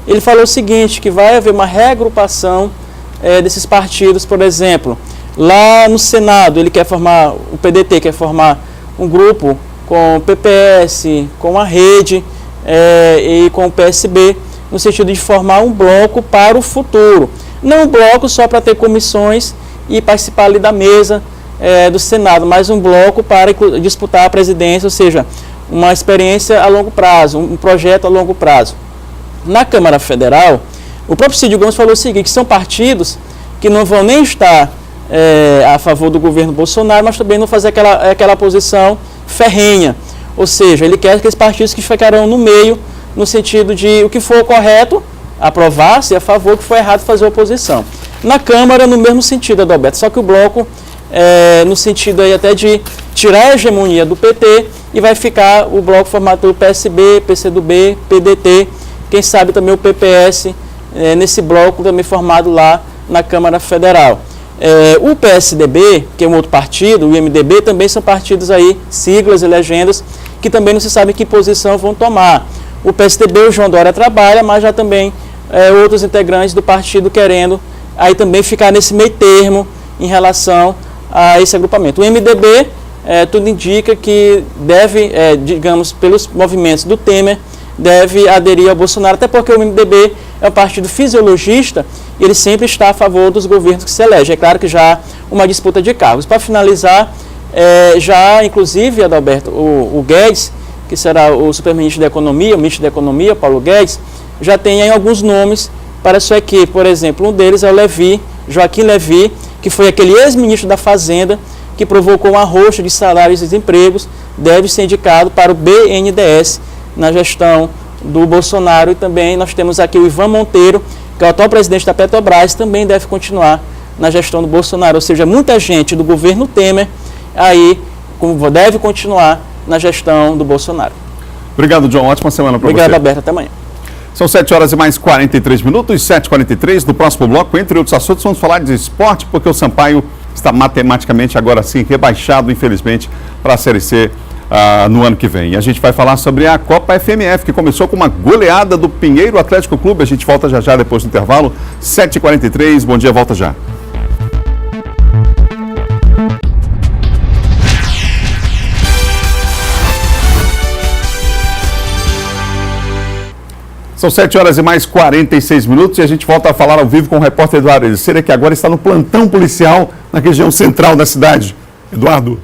ele falou o seguinte, que vai haver uma reagrupação desses partidos, por exemplo, lá no Senado, ele quer formar, o PDT quer formar um grupo com o PPS, com a Rede e com o PSB, no sentido de formar um bloco para o futuro. Não um bloco só para ter comissões e participar ali da mesa do Senado, mas um bloco para disputar a presidência, ou seja, uma experiência a longo prazo, um projeto a longo prazo. Na Câmara Federal, o próprio Cid Gomes falou o seguinte, que são partidos que não vão nem estar a favor do governo Bolsonaro, mas também não fazer aquela posição ferrenha. Ou seja, ele quer aqueles partidos que ficarão no meio, no sentido de o que for correto, aprovar, se é a favor, o que for errado, fazer oposição. Na Câmara, no mesmo sentido, Adalberto, só que o bloco, no sentido aí até de tirar a hegemonia do PT, e vai ficar o bloco formado pelo PSB, PCdoB, PDT, quem sabe também o PPS, nesse bloco também formado lá na Câmara Federal. O PSDB, que é um outro partido, o MDB, também são partidos aí, siglas e legendas, que também não se sabe que posição vão tomar. O PSDB, o João Dória trabalha, mas já também outros integrantes do partido querendo aí também ficar nesse meio termo em relação a esse agrupamento. O MDB, tudo indica que deve, digamos, pelos movimentos do Temer, deve aderir ao Bolsonaro, até porque o MDB é um partido fisiologista e ele sempre está a favor dos governos que se elegem. É claro que já há uma disputa de cargos. Para finalizar, já inclusive, Adalberto, o Guedes, que será o superministro da Economia, o ministro da Economia, Paulo Guedes, já tem aí alguns nomes para a sua equipe. Por exemplo, um deles é o Levi, Joaquim Levi, que foi aquele ex-ministro da Fazenda que provocou um arroxo de salários e desempregos, deve ser indicado para o BNDES na gestão do Bolsonaro. E também nós temos aqui o Ivan Monteiro, que é o atual presidente da Petrobras, também deve continuar na gestão do Bolsonaro. Ou seja, muita gente do governo Temer aí deve continuar na gestão do Bolsonaro. Obrigado, John. Ótima semana para você. Obrigado, Alberto. Até amanhã. São 7 horas e mais 43 minutos, 7h43. No próximo bloco, entre outros assuntos, vamos falar de esporte, porque o Sampaio está matematicamente agora sim rebaixado, infelizmente, para a Série C no ano que vem. E a gente vai falar sobre a Copa FMF, que começou com uma goleada do Pinheiro Atlético Clube. A gente volta já depois do intervalo, 7h43. Bom dia, volta já. São 7 horas e mais 46 minutos e a gente volta a falar ao vivo com o repórter Eduardo Eliceira, que agora está no plantão policial na região central da cidade. Eduardo.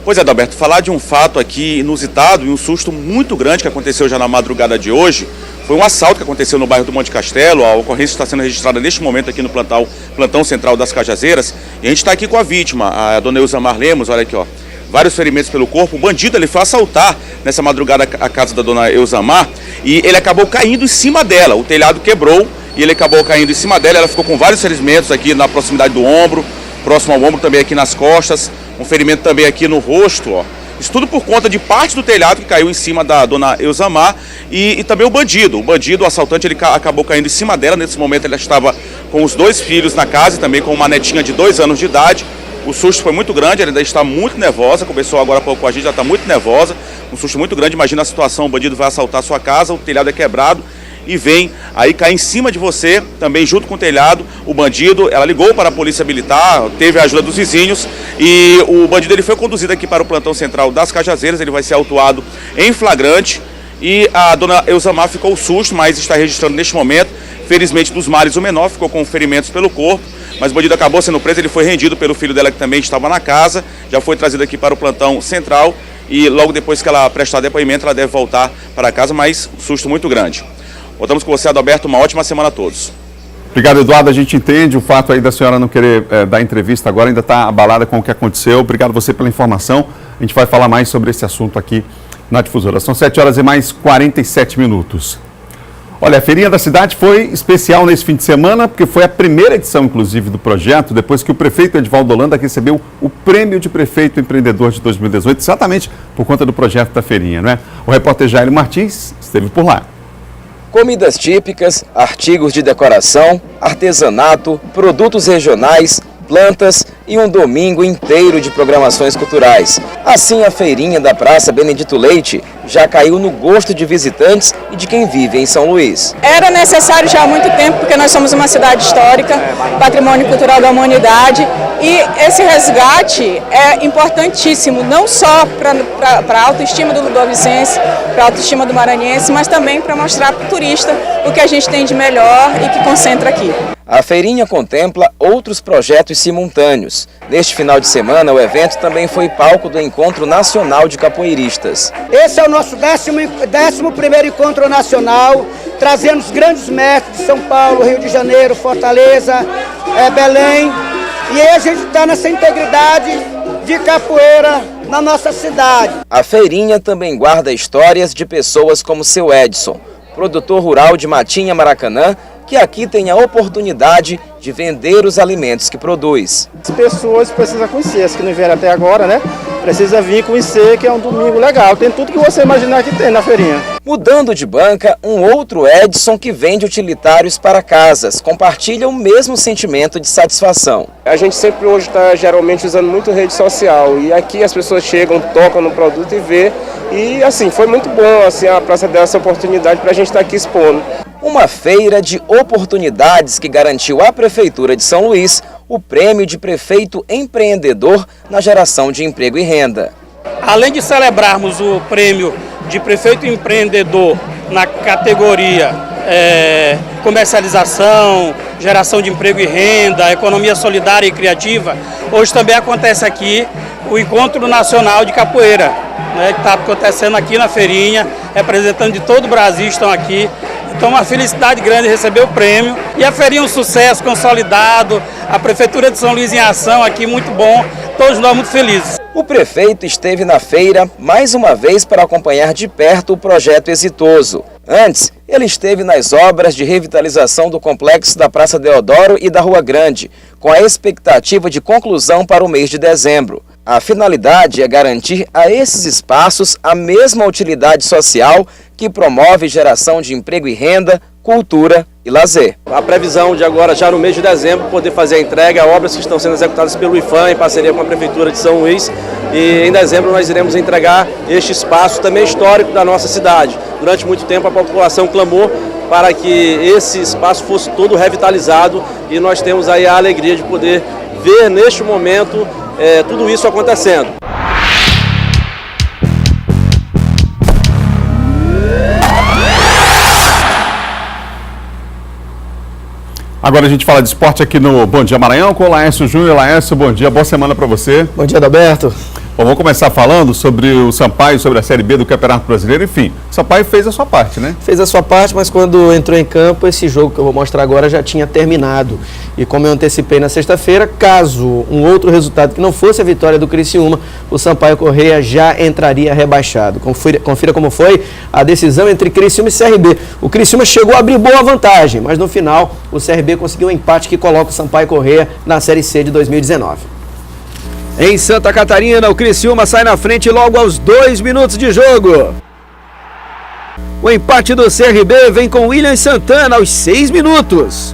Pois é, Adalberto, falar de um fato aqui inusitado e um susto muito grande que aconteceu já na madrugada de hoje foi um assalto que aconteceu no bairro do Monte Castelo. A ocorrência está sendo registrada neste momento aqui no plantão central das Cajazeiras. E a gente está aqui com a vítima, a dona Elzamar Lemos, olha aqui, ó. Vários ferimentos pelo corpo. O bandido ele foi assaltar nessa madrugada a casa da dona Elzamar e ele acabou caindo em cima dela. O telhado quebrou e ele acabou caindo em cima dela. Ela ficou com vários ferimentos aqui na proximidade do ombro, próximo ao ombro, também aqui nas costas. Um ferimento também aqui no rosto, ó. Isso tudo por conta de parte do telhado que caiu em cima da dona Elzamar e também o bandido. O assaltante, ele acabou caindo em cima dela. Nesse momento ela estava com os 2 filhos na casa e também com uma netinha de 2 anos de idade. O susto foi muito grande, ela ainda está muito nervosa, conversou agora há pouco com a gente, já está muito nervosa, um susto muito grande. Imagina a situação, o bandido vai assaltar a sua casa, o telhado é quebrado e vem aí cair em cima de você, também junto com o telhado, o bandido. Ela ligou para a polícia militar, teve a ajuda dos vizinhos e o bandido ele foi conduzido aqui para o plantão central das Cajazeiras. Ele vai ser autuado em flagrante e a dona Elzamar ficou susto, mas está registrando neste momento. Felizmente dos males o menor, ficou com ferimentos pelo corpo, mas o bandido acabou sendo preso. Ele foi rendido pelo filho dela que também estava na casa, já foi trazido aqui para o plantão central e logo depois que ela prestar depoimento ela deve voltar para casa, mas um susto muito grande. Voltamos com você, Adalberto, uma ótima semana a todos. Obrigado, Eduardo. A gente entende o fato aí da senhora não querer dar entrevista agora, ainda está abalada com o que aconteceu. Obrigado você pela informação. A gente vai falar mais sobre esse assunto aqui na Difusora. São 7 horas e mais 47 minutos. Olha, a feirinha da cidade foi especial nesse fim de semana, porque foi a primeira edição, inclusive, do projeto, depois que o prefeito Edivaldo Holanda recebeu o Prêmio de Prefeito Empreendedor de 2018, exatamente por conta do projeto da feirinha, não é? O repórter Jair Martins esteve por lá. Comidas típicas, artigos de decoração, artesanato, produtos regionais, plantas e um domingo inteiro de programações culturais. Assim, a feirinha da Praça Benedito Leite já caiu no gosto de visitantes e de quem vive em São Luís. Era necessário já há muito tempo, porque nós somos uma cidade histórica, patrimônio cultural da humanidade, e esse resgate é importantíssimo, não só para a autoestima do ludovicense, para a autoestima do maranhense, mas também para mostrar para o turista o que a gente tem de melhor e que concentra aqui. A feirinha contempla outros projetos simultâneos. Neste final de semana, o evento também foi palco do Encontro Nacional de Capoeiristas. Esse é o nosso 11º Encontro Nacional, trazendo os grandes mestres de São Paulo, Rio de Janeiro, Fortaleza, Belém. E aí a gente está nessa integridade de capoeira na nossa cidade. A feirinha também guarda histórias de pessoas como seu Edson, produtor rural de Matinha, Maracanã, que aqui tem a oportunidade de vender os alimentos que produz. As pessoas precisam conhecer, as que não vieram até agora, né? Precisa vir conhecer que é um domingo legal, tem tudo que você imaginar que tem na feirinha. Mudando de banca, um outro Edson que vende utilitários para casas, compartilha o mesmo sentimento de satisfação. A gente sempre hoje está geralmente usando muito rede social e aqui as pessoas chegam, tocam no produto e vê. E assim, foi muito bom assim, a praça deu essa oportunidade para a gente estar aqui expondo. Uma feira de oportunidades que garantiu à Prefeitura de São Luís o prêmio de Prefeito Empreendedor na geração de emprego e renda. Além de celebrarmos o prêmio de Prefeito Empreendedor na categoria comercialização, geração de emprego e renda, economia solidária e criativa, hoje também acontece aqui o Encontro Nacional de Capoeira, né, que está acontecendo aqui na feirinha, representantes de todo o Brasil estão aqui. Então, uma felicidade grande receber o prêmio. E a feirinha é um sucesso consolidado, a Prefeitura de São Luís em ação aqui, muito bom, todos nós muito felizes. O prefeito esteve na feira mais uma vez para acompanhar de perto o projeto exitoso. Antes, ele esteve nas obras de revitalização do complexo da Praça Deodoro e da Rua Grande, com a expectativa de conclusão para o mês de dezembro. A finalidade é garantir a esses espaços a mesma utilidade social que promove geração de emprego e renda, cultura e lazer. A previsão de agora, já no mês de dezembro, poder fazer a entrega a obras que estão sendo executadas pelo IFAM em parceria com a Prefeitura de São Luís. E em dezembro nós iremos entregar este espaço também histórico da nossa cidade. Durante muito tempo a população clamou para que esse espaço fosse todo revitalizado e nós temos aí a alegria de poder ver neste momento tudo isso acontecendo. Agora a gente fala de esporte aqui no Bom Dia Maranhão com o Laércio Júnior. Laércio, bom dia, boa semana para você. Bom dia, Adalberto. Bom, vamos começar falando sobre o Sampaio, sobre a Série B do Campeonato Brasileiro. Enfim, o Sampaio fez a sua parte, né? Fez a sua parte, mas quando entrou em campo, esse jogo que eu vou mostrar agora já tinha terminado. E como eu antecipei na sexta-feira, caso um outro resultado que não fosse a vitória do Criciúma, o Sampaio Corrêa já entraria rebaixado. Confira como foi a decisão entre Criciúma e CRB. O Criciúma chegou a abrir boa vantagem, mas no final o CRB conseguiu um empate que coloca o Sampaio Corrêa na Série C de 2019. Em Santa Catarina, o Criciúma sai na frente logo aos 2 minutos de jogo. O empate do CRB vem com William Santana aos 6 minutos.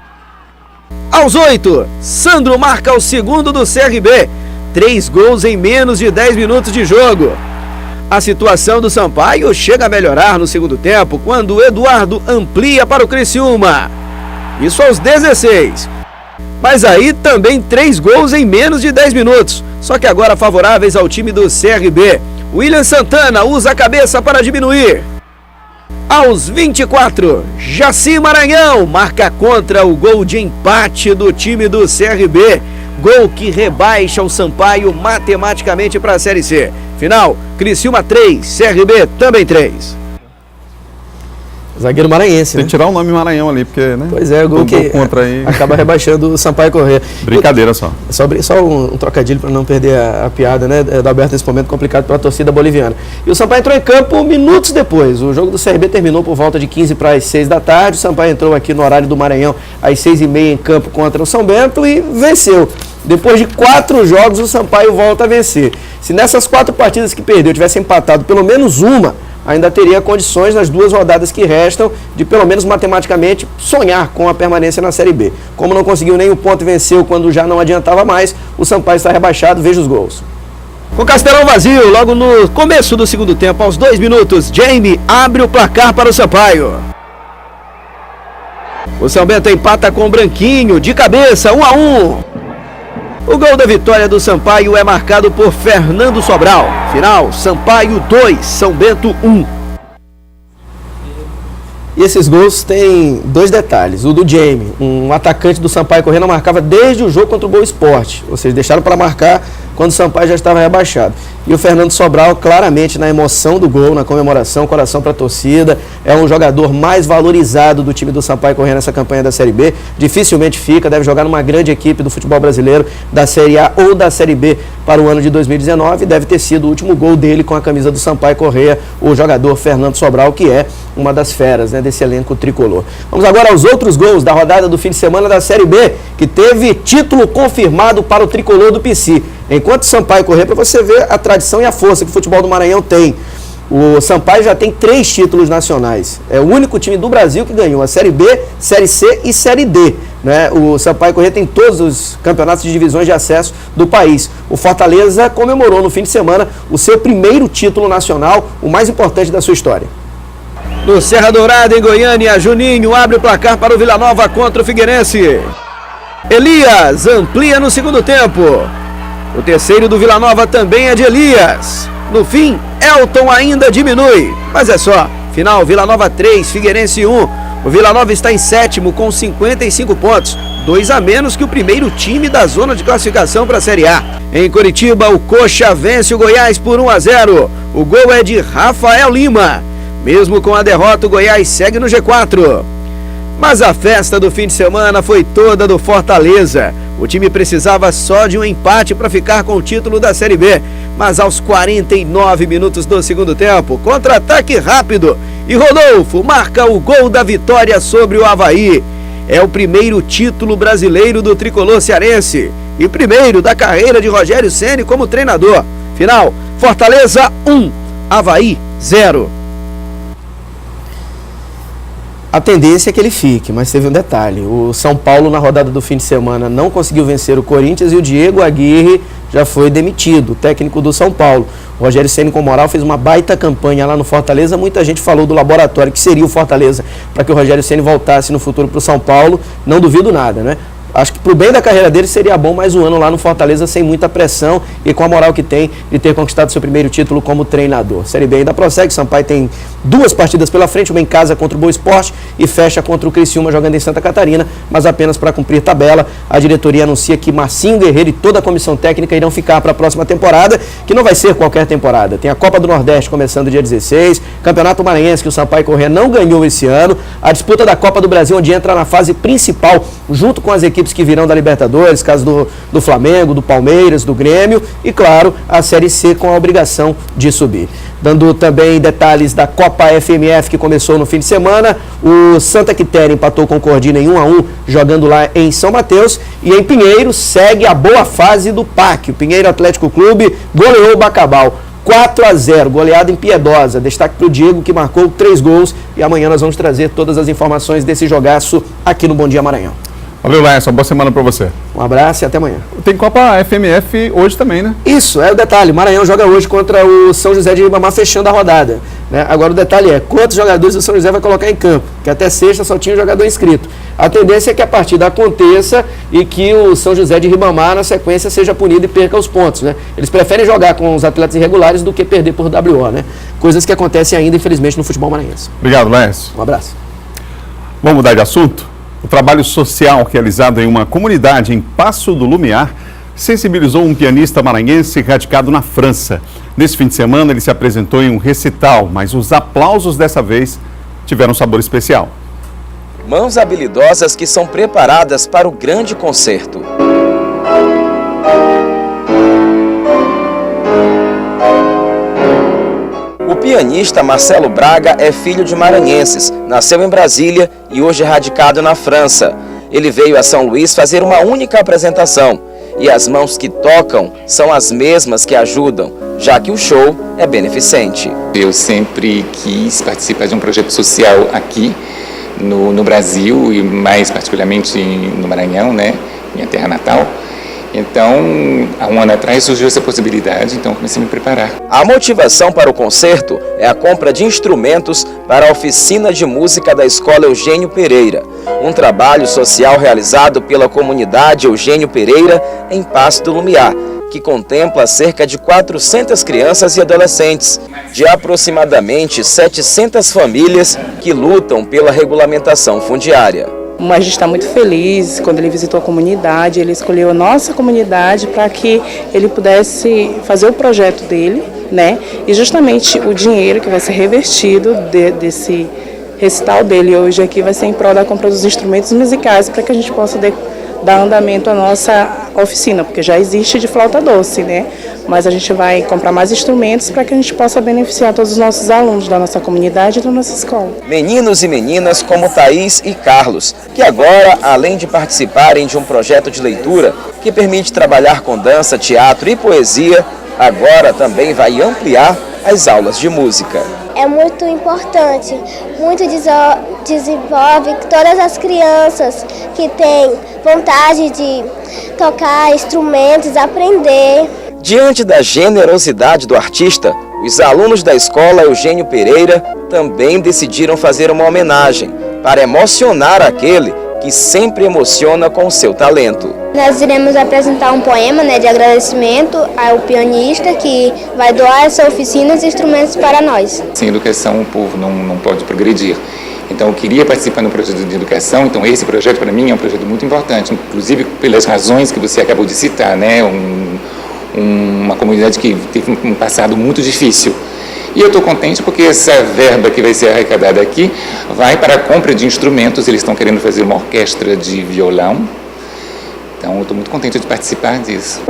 Aos 8, Sandro marca o segundo do CRB. 3 gols em menos de 10 minutos de jogo. A situação do Sampaio chega a melhorar no segundo tempo, quando o Eduardo amplia para o Criciúma. Isso aos 16. Mas aí também 3 gols em menos de 10 minutos. Só que agora favoráveis ao time do CRB. William Santana usa a cabeça para diminuir. Aos 24, Jaci Maranhão marca contra o gol de empate do time do CRB. Gol que rebaixa o Sampaio matematicamente para a Série C. Final, Criciúma 3, CRB também 3. Zagueiro maranhense, Tem que tirar o nome Maranhão ali, porque, né? Pois é, o gol que contra aí. acaba rebaixando o Sampaio Corrêa. Brincadeira só. Só um trocadilho para não perder a piada, né? Adalberto, nesse momento complicado para a torcida boliviana. E o Sampaio entrou em campo minutos depois. O jogo do CRB terminou por volta de 15 para as 6 da tarde. O Sampaio entrou aqui no horário do Maranhão às 6h30 em campo contra o São Bento e venceu. Depois de 4 jogos, o Sampaio volta a vencer. Se nessas 4 partidas que perdeu tivesse empatado pelo menos uma, ainda teria condições nas 2 rodadas que restam de, pelo menos matematicamente, sonhar com a permanência na Série B. Como não conseguiu nenhum ponto e venceu quando já não adiantava mais, o Sampaio está rebaixado. Veja os gols. Com Castelão vazio, logo no começo do segundo tempo, aos 2 minutos, Jamie abre o placar para o Sampaio. O São Bento empata com o Branquinho, de cabeça, 1-1. O gol da vitória do Sampaio é marcado por Fernando Sobral. Final, Sampaio 2, São Bento 1. E esses gols têm 2 detalhes. O do Jamie, um atacante do Sampaio Corrêa, não marcava desde o jogo contra o Boa Esporte. Ou seja, deixaram para marcar quando o Sampaio já estava rebaixado. E o Fernando Sobral, claramente na emoção do gol, na comemoração, coração para a torcida, é um jogador mais valorizado do time do Sampaio Corrêa nessa campanha da Série B. Dificilmente fica, deve jogar numa grande equipe do futebol brasileiro, da Série A ou da Série B para o ano de 2019. Deve ter sido o último gol dele com a camisa do Sampaio Corrêa, o jogador Fernando Sobral, que é uma das feras, né, desse elenco tricolor. Vamos agora aos outros gols da rodada do fim de semana da Série B, que teve título confirmado para o tricolor do PC. Enquanto o Sampaio Corrêa, para você ver a tradição e a força que o futebol do Maranhão tem. O Sampaio já tem 3 títulos nacionais. É o único time do Brasil que ganhou a Série B, Série C e Série D. Né? O Sampaio Corrêa tem todos os campeonatos de divisões de acesso do país. O Fortaleza comemorou no fim de semana o seu primeiro título nacional, o mais importante da sua história. No Serra Dourada, em Goiânia, Juninho abre o placar para o Vila Nova contra o Figueirense. Elias amplia no segundo tempo. O terceiro do Vila Nova também é de Elias. No fim, Elton ainda diminui. Mas é só. Final, Vila Nova 3, Figueirense 1. O Vila Nova está em 7º com 55 pontos. 2 a menos que o primeiro time da zona de classificação para a Série A. Em Curitiba, o Coxa vence o Goiás por 1-0. O gol é de Rafael Lima. Mesmo com a derrota, o Goiás segue no G4. Mas a festa do fim de semana foi toda do Fortaleza. O time precisava só de um empate para ficar com o título da Série B. Mas aos 49 minutos do segundo tempo, contra-ataque rápido, e Rodolfo marca o gol da vitória sobre o Avaí. É o primeiro título brasileiro do tricolor cearense e primeiro da carreira de Rogério Ceni como treinador. Final, Fortaleza 1, Avaí 0. A tendência é que ele fique, mas teve um detalhe. O São Paulo, na rodada do fim de semana, não conseguiu vencer o Corinthians e o Diego Aguirre já foi demitido, o técnico do São Paulo. O Rogério Ceni, com moral, fez uma baita campanha lá no Fortaleza. Muita gente falou do laboratório que seria o Fortaleza para que o Rogério Ceni voltasse no futuro para o São Paulo. Não duvido nada, né? Acho que pro bem da carreira dele seria bom mais um ano lá no Fortaleza sem muita pressão e com a moral que tem de ter conquistado seu primeiro título como treinador. Série B ainda prossegue, Sampaio tem 2 partidas pela frente, uma em casa contra o Boa Esporte e fecha contra o Criciúma jogando em Santa Catarina, mas apenas para cumprir tabela. A diretoria anuncia que Marcinho Guerreiro e toda a comissão técnica irão ficar para a próxima temporada, que não vai ser qualquer temporada. Tem a Copa do Nordeste começando dia 16, Campeonato Maranhense que o Sampaio Corrêa não ganhou esse ano, a disputa da Copa do Brasil onde entra na fase principal junto com as equipes que virão da Libertadores, caso do Flamengo, do Palmeiras, do Grêmio e, claro, a Série C com a obrigação de subir. Dando também detalhes da Copa FMF que começou no fim de semana, o Santa Quitéria empatou com o Cordina em 1-1, jogando lá em São Mateus, e em Pinheiro segue a boa fase do PAC. O Pinheiro Atlético Clube goleou o Bacabal 4-0, goleada impiedosa. Destaque para o Diego, que marcou 3 gols, e amanhã nós vamos trazer todas as informações desse jogaço aqui no Bom Dia Maranhão. Valeu, Laércio. Boa semana para você. Um abraço e até amanhã. Tem Copa FMF hoje também, né? Isso, é o detalhe. Maranhão joga hoje contra o São José de Ribamar, fechando a rodada, né? Agora o detalhe é quantos jogadores o São José vai colocar em campo, que até sexta só tinha um jogador inscrito. A tendência é que a partida aconteça e que o São José de Ribamar, na sequência, seja punido e perca os pontos, né? Eles preferem jogar com os atletas irregulares do que perder por WO, né? Coisas que acontecem ainda, infelizmente, no futebol maranhense. Obrigado, Laércio. Um abraço. Vamos mudar de assunto? O trabalho social realizado em uma comunidade em Passo do Lumiar sensibilizou um pianista maranhense radicado na França. Nesse fim de semana, ele se apresentou em um recital, mas os aplausos dessa vez tiveram um sabor especial. Mãos habilidosas que são preparadas para o grande concerto. O pianista Marcelo Braga é filho de maranhenses, nasceu em Brasília e hoje é radicado na França. Ele veio a São Luís fazer uma única apresentação e as mãos que tocam são as mesmas que ajudam, já que o show é beneficente. Eu sempre quis participar de um projeto social aqui no Brasil e mais particularmente no Maranhão, né, minha terra natal. Então, há um ano atrás surgiu essa possibilidade, então comecei a me preparar. A motivação para o concerto é a compra de instrumentos para a oficina de música da Escola Eugênio Pereira, um trabalho social realizado pela comunidade Eugênio Pereira em Passo do Lumiar, que contempla cerca de 400 crianças e adolescentes, de aproximadamente 700 famílias que lutam pela regulamentação fundiária. Mas a gente está muito feliz quando ele visitou a comunidade, ele escolheu a nossa comunidade para que ele pudesse fazer o projeto dele, né? E justamente o dinheiro que vai ser revertido desse recital dele hoje aqui vai ser em prol da compra dos instrumentos musicais para que a gente possa dar andamento à nossa oficina, porque já existe de flauta doce, né? Mas a gente vai comprar mais instrumentos para que a gente possa beneficiar todos os nossos alunos da nossa comunidade e da nossa escola. Meninos e meninas como Thaís e Carlos, que agora, além de participarem de um projeto de leitura que permite trabalhar com dança, teatro e poesia, agora também vai ampliar as aulas de música. É muito importante, muito desenvolve todas as crianças que têm vontade de tocar instrumentos, aprender. Diante da generosidade do artista, os alunos da Escola Eugênio Pereira também decidiram fazer uma homenagem para emocionar aquele que sempre emociona com o seu talento. Nós iremos apresentar um poema, de agradecimento ao pianista que vai doar essa oficina e instrumentos para nós. Sem educação o povo não pode progredir. Então eu queria participar no projeto de educação, então esse projeto para mim é um projeto muito importante, inclusive pelas razões que você acabou de citar, né? Uma comunidade que teve um passado muito difícil. E eu estou contente porque essa verba que vai ser arrecadada aqui vai para a compra de instrumentos. Eles estão querendo fazer uma orquestra de violão. Então eu estou muito contente de participar disso.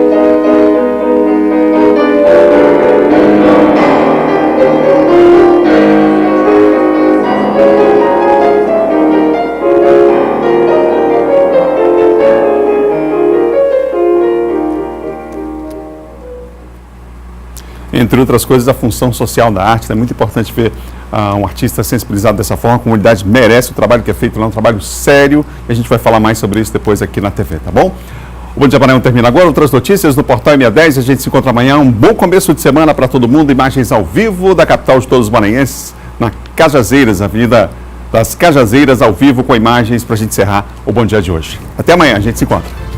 Em entre outras coisas, a função social da arte. É muito importante ver um artista sensibilizado dessa forma. A comunidade merece o trabalho que é feito lá, um trabalho sério. E a gente vai falar mais sobre isso depois aqui na TV, tá bom? O Bom Dia Maranhão termina agora. Outras notícias no portal M10. A gente se encontra amanhã. Um bom começo de semana para todo mundo. Imagens ao vivo da capital de todos os maranhenses, na Cajazeiras, Avenida das Cajazeiras, ao vivo com imagens para a gente encerrar o Bom Dia de hoje. Até amanhã, a gente se encontra.